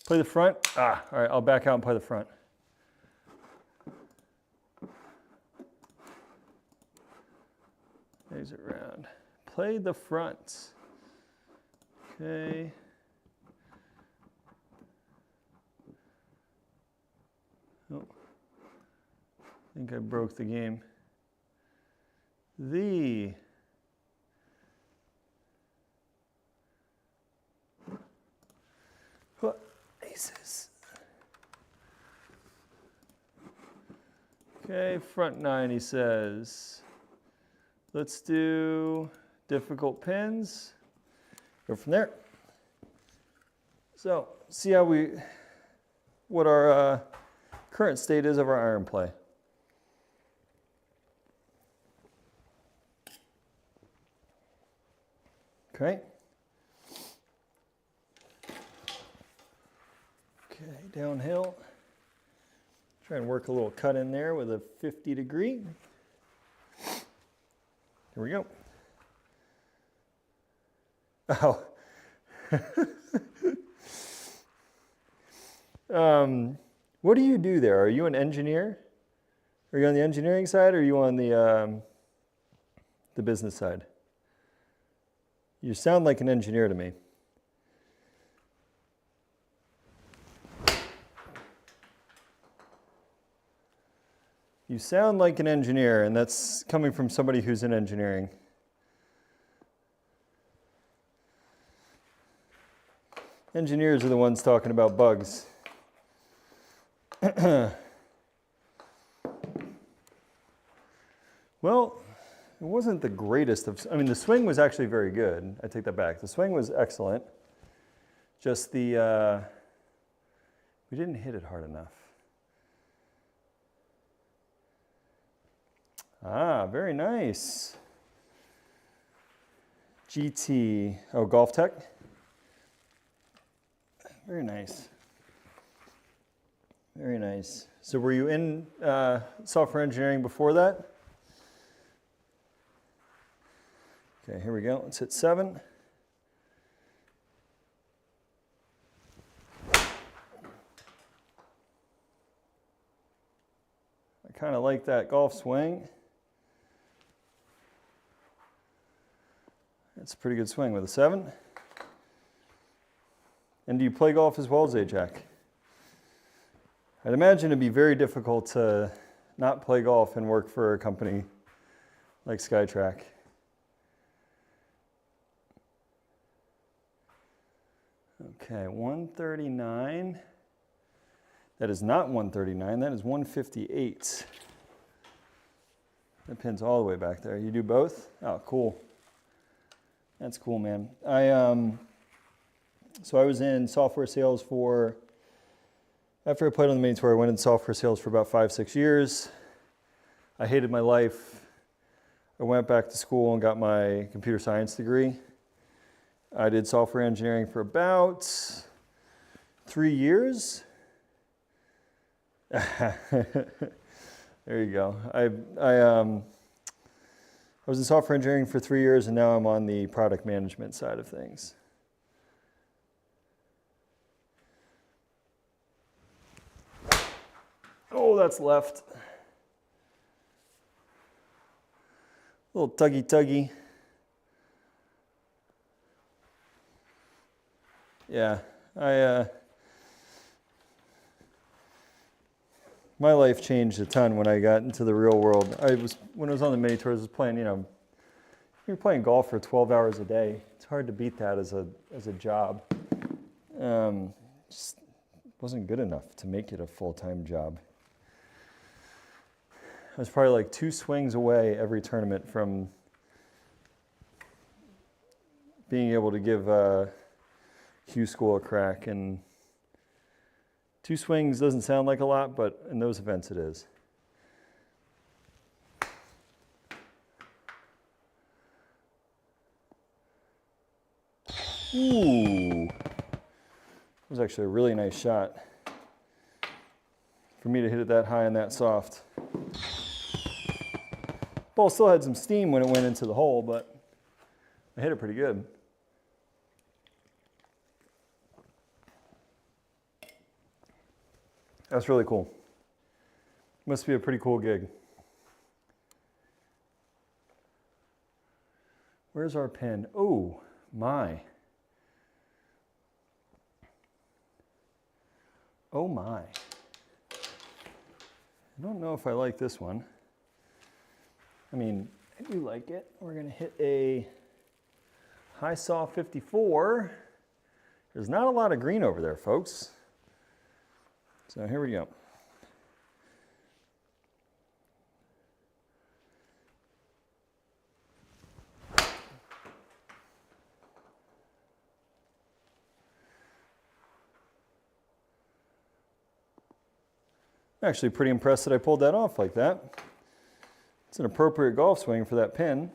play the front. All right, I'll back out and play the front. Lays it around. Play the front. Okay. Oh. think I broke the game. The aces. Okay, front 9, he says. Let's do difficult pins. Go from there. So, see what our current state is of our iron play. Okay. Okay, downhill. Try and work a little cut in there with a 50 degree. Here we go. Oh. What do you do there? Are you an engineer? Are you on the engineering side or are you on the business side? You sound like an engineer to me. You sound like an engineer, and that's coming from somebody who's in engineering. Engineers are the ones talking about bugs. Well, it wasn't the greatest of, I mean, the swing was actually very good. I take that back. The swing was excellent. Just we didn't hit it hard enough. Ah, very nice. GT, oh, Golf Tech. Very nice. Very nice. So were you in software engineering before that? Okay, here we go. Let's hit 7. I kind of like that golf swing. That's a pretty good swing with a 7. And do you play golf as well, Zajac? I'd imagine it'd be very difficult to not play golf and work for a company like SkyTrak. Okay, 139. That is not 139, that is 158. That pin's all the way back there. You do both? Oh, cool. That's cool, man. So I was in software sales after I played on the mini tour, I went in software sales for about 5-6 years. I hated my life. I went back to school and got my computer science degree. I did software engineering for about 3 years. There you go. I was in software engineering for 3 years, and now I'm on the product management side of things. Oh, that's left. A little tuggy-tuggy. Yeah, my life changed a ton when I got into the real world. When I was on the mini tours, I was playing, you're playing golf for 12 hours a day. It's hard to beat that as a job. Just wasn't good enough to make it a full-time job. I was probably like 2 swings away every tournament from being able to give Q School a crack, and 2 swings doesn't sound like a lot, but in those events it is. Ooh, that was actually a really nice shot for me to hit it that high and that soft. Ball still had some steam when it went into the hole, but I hit it pretty good. That's really cool. Must be a pretty cool gig. Where's our pin? Oh, my. Oh, my. I don't know if I like this one. I mean, I do like it. We're gonna hit a high saw 54. There's not a lot of green over there, folks. So here we go. I'm actually pretty impressed that I pulled that off like that. It's an appropriate golf swing for that pin.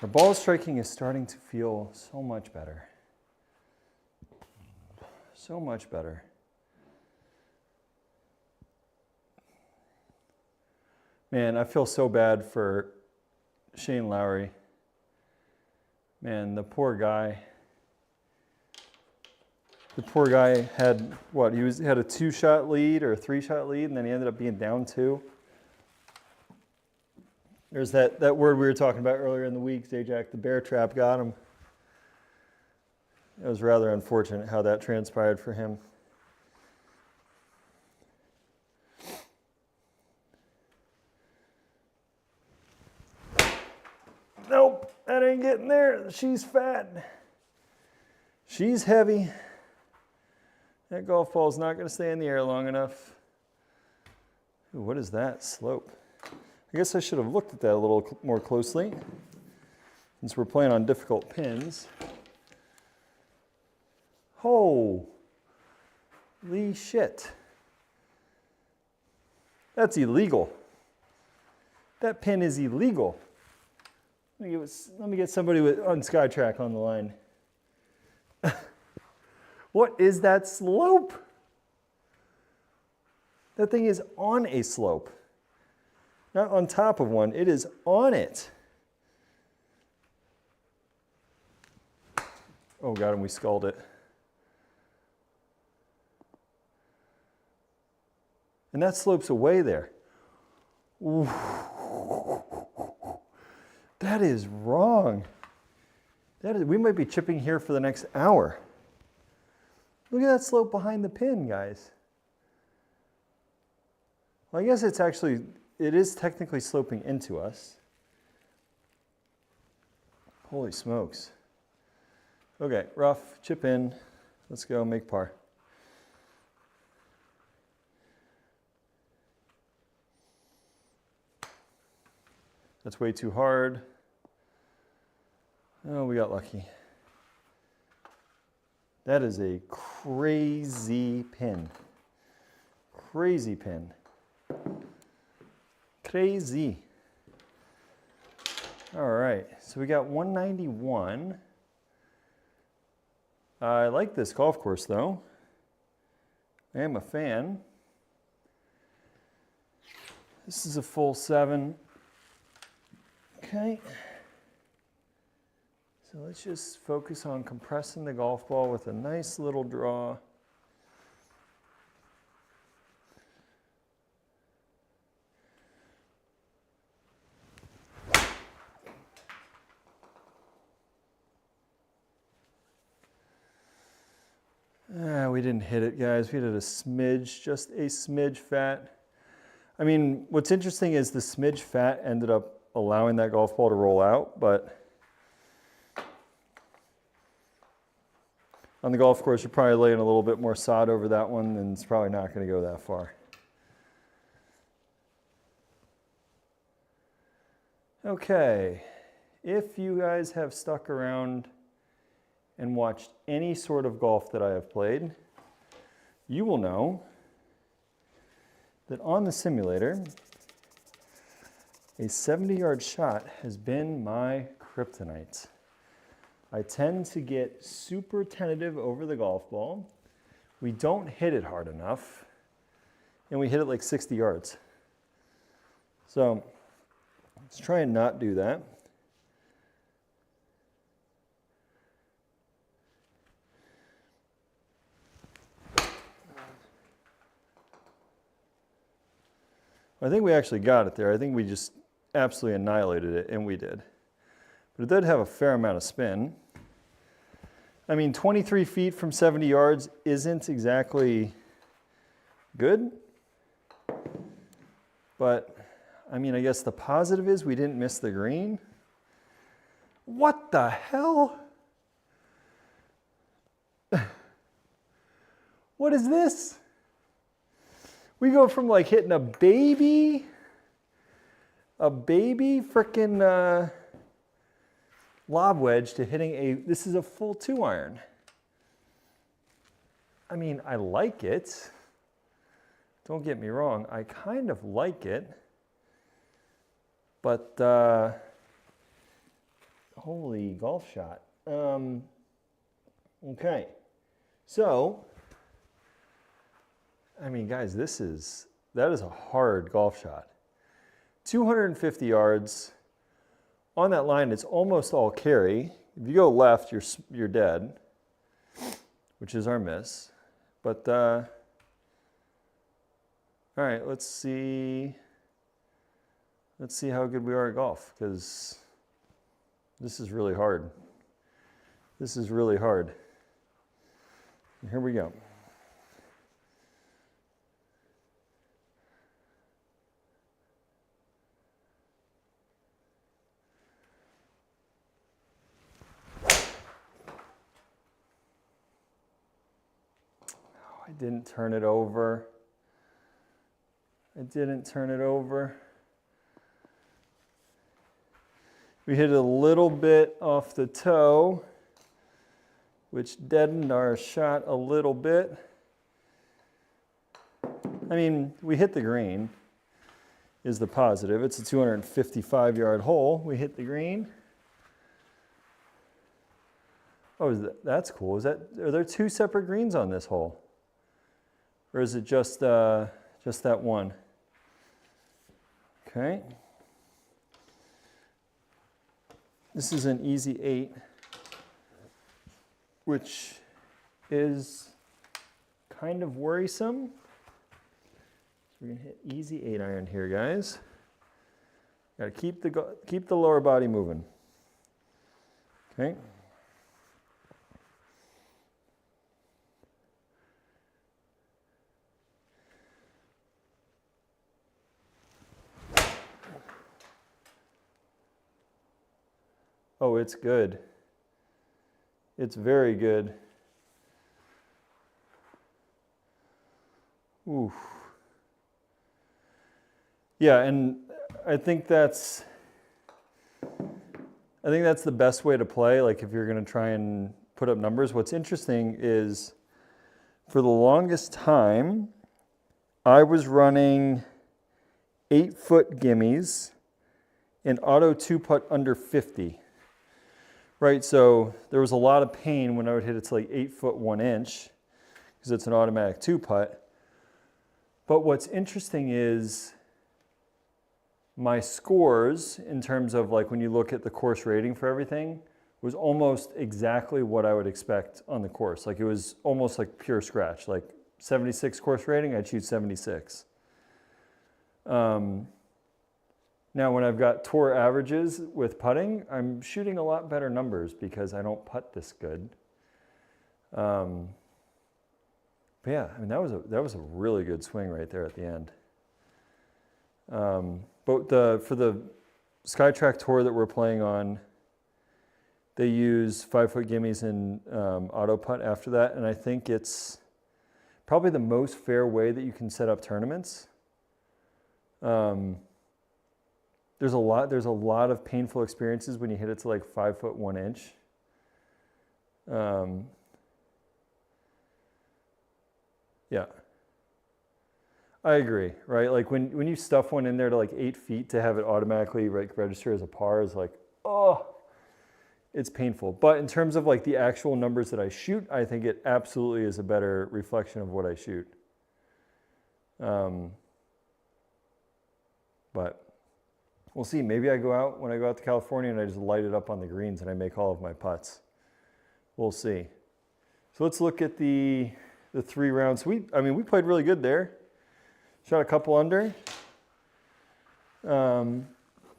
Our ball striking is starting to feel so much better. So much better. Man, I feel so bad for Shane Lowry. Man, the poor guy. The poor guy had, what, he had a 2-shot lead or a 3-shot lead, and then he ended up being down 2. There's that word we were talking about earlier in the week, Zajac, the bear trap got him. It was rather unfortunate how that transpired for him. Nope, that ain't getting there. She's fat. She's heavy. That golf ball is not going to stay in the air long enough. Ooh, what is that slope? I guess I should have looked at that a little more closely, since we're playing on difficult pins. Holy shit. That's illegal. That pin is illegal. Let me get somebody on SkyTrak on the line. What is that slope? That thing is on a slope. Not on top of one, it is on it. Oh God, and we sculled it. And that slopes away there. Ooh. That is wrong. We might be chipping here for the next hour. Look at that slope behind the pin, guys. Well, I guess it is technically sloping into us. Holy smokes. Okay, rough, chip in. Let's go, make par. That's way too hard. Oh, we got lucky. That is a crazy pin. Crazy pin. Crazy. All right, so we got 191. I like this golf course though. I am a fan. This is a full 7. Okay. So let's just focus on compressing the golf ball with a nice little draw. We didn't hit it, guys. We did a smidge, just a smidge fat. I mean, what's interesting is the smidge fat ended up allowing that golf ball to roll out, but on the golf course, you're probably laying a little bit more sod over that one, and it's probably not going to go that far. Okay, if you guys have stuck around and watched any sort of golf that I have played, you will know that on the simulator, a 70-yard shot has been my kryptonite. I tend to get super tentative over the golf ball. We don't hit it hard enough, and we hit it like 60 yards. So let's try and not do that. I think we actually got it there. I think we just absolutely annihilated it, and we did. But it did have a fair amount of spin. I mean, 23 feet from 70 yards isn't exactly good. But, I mean, I guess the positive is we didn't miss the green. What the hell? What is this? We go from like hitting a baby frickin' lob wedge to hitting this is a full 2-iron. I mean, I like it. Don't get me wrong, I kind of like it. But, holy golf shot. Okay, so, I mean, guys, that is a hard golf shot. 250 yards. On that line, it's almost all carry. If you go left, you're dead, which is our miss. But, all right, let's see how good we are at golf, because this is really hard. This is really hard. Here we go. I didn't turn it over. I didn't turn it over. We hit it a little bit off the toe, which deadened our shot a little bit. I mean, we hit the green, is the positive. It's a 255-yard hole. We hit the green. Oh, that's cool. Are there 2 separate greens on this hole? Or is it just that one? Okay. This is an easy 8, which is kind of worrisome. So we're gonna hit easy 8-iron here, guys. Got to keep the lower body moving. Okay. Oh, it's good. It's very good. Oof. Yeah, and I think that's the best way to play, like if you're going to try and put up numbers. What's interesting is for the longest time, I was running 8-foot gimmies and auto 2-putt under 50. Right, so there was a lot of pain when I would hit it to like 8 foot 1 inch because it's an automatic 2-putt. But what's interesting is my scores in terms of like when you look at the course rating for everything was almost exactly what I would expect on the course. Like it was almost like pure scratch, like 76 course rating, I'd shoot 76. Now, when I've got tour averages with putting, I'm shooting a lot better numbers because I don't putt this good. But yeah, I mean that was a really good swing right there at the end. But for the SkyTrak tour that we're playing on, they use 5-foot gimmies and auto putt after that, and I think it's probably the most fair way that you can set up tournaments. There's a lot of painful experiences when you hit it to like 5 foot 1 inch. Yeah, I agree, right? Like when you stuff one in there to like 8 feet to have it automatically like register as a par is like, oh, it's painful. But in terms of like the actual numbers that I shoot, I think it absolutely is a better reflection of what I shoot. But we'll see. Maybe when I go out to California and I just light it up on the greens and I make all of my putts. We'll see. So let's look at the 3 rounds. We played really good there. Shot a couple under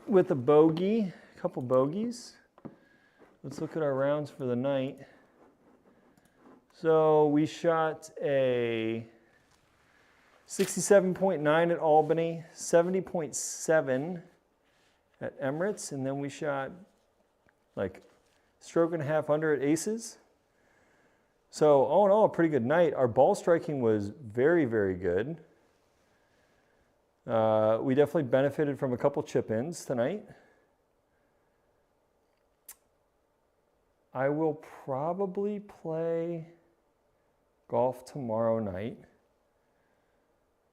with a bogey, a couple bogeys. Let's look at our rounds for the night. So we shot a 67.9 at Albany, 70.7 at Emirates, and then we shot like stroke and a half under at Aces. So all in all, a pretty good night. Our ball striking was very, very good. We definitely benefited from a couple chip-ins tonight. I will probably play golf tomorrow night.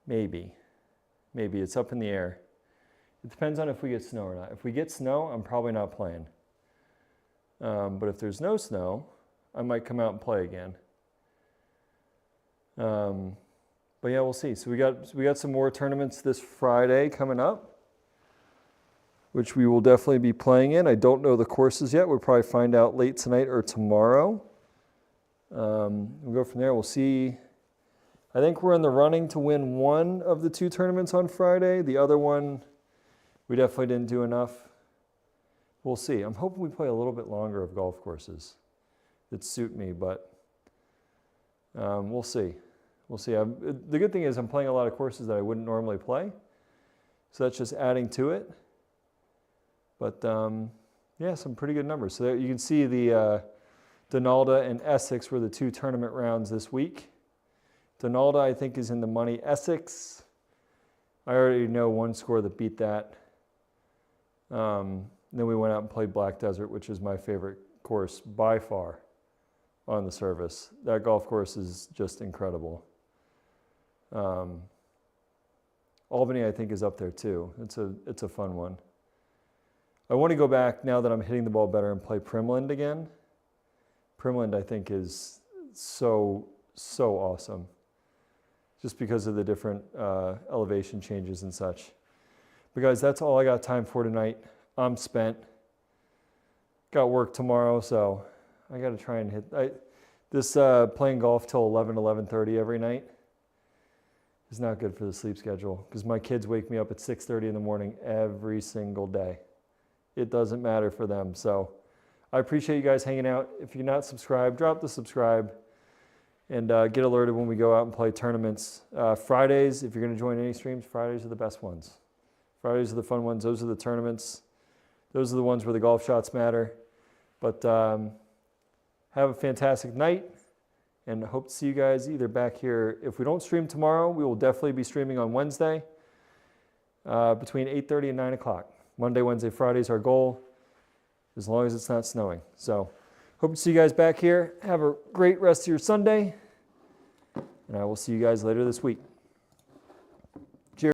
Maybe. Maybe. It's up in the air. It depends on if we get snow or not. If we get snow, I'm probably not playing. But if there's no snow, I might come out and play again. But yeah, we'll see. So we got some more tournaments this Friday coming up, which we will definitely be playing in. I don't know the courses yet. We'll probably find out late tonight or tomorrow. We'll go from there. We'll see. I think we're in the running to win one of the two tournaments on Friday. The other one, we definitely didn't do enough. We'll see. I'm hoping we play a little bit longer of golf courses that suit me, but we'll see. We'll see. The good thing is I'm playing a lot of courses that I wouldn't normally play, so that's just adding to it. But yeah, some pretty good numbers. So there you can see the Donalda and Essex were the two tournament rounds this week. Donalda, I think, is in the money. Essex, I already know one score that beat that. Then we went out and played Black Desert, which is my favorite course by far on the service. That golf course is just incredible. Albany, I think, is up there too. It's a fun one. I want to go back now that I'm hitting the ball better and play Primland again. Primland, I think, is so awesome, just because of the different elevation changes and such. But guys, that's all I got time for tonight. I'm spent. Got work tomorrow, so I got to try and hit. This playing golf till 11, 11:30 every night is not good for the sleep schedule, because my kids wake me up at 6:30 in the morning every single day. It doesn't matter for them. So I appreciate you guys hanging out. If you're not subscribed, drop the subscribe and get alerted when we go out and play tournaments. Fridays, if you're going to join any streams, Fridays are the best ones. Fridays are the fun ones. Those are the tournaments. Those are the ones where the golf shots matter. But have a fantastic night, and hope to see you guys either back here. If we don't stream tomorrow, we will definitely be streaming on Wednesday between 8:30 and 9 o'clock. Monday, Wednesday, Friday is our goal, as long as it's not snowing. So hope to see you guys back here. Have a great rest of your Sunday, and I will see you guys later this week.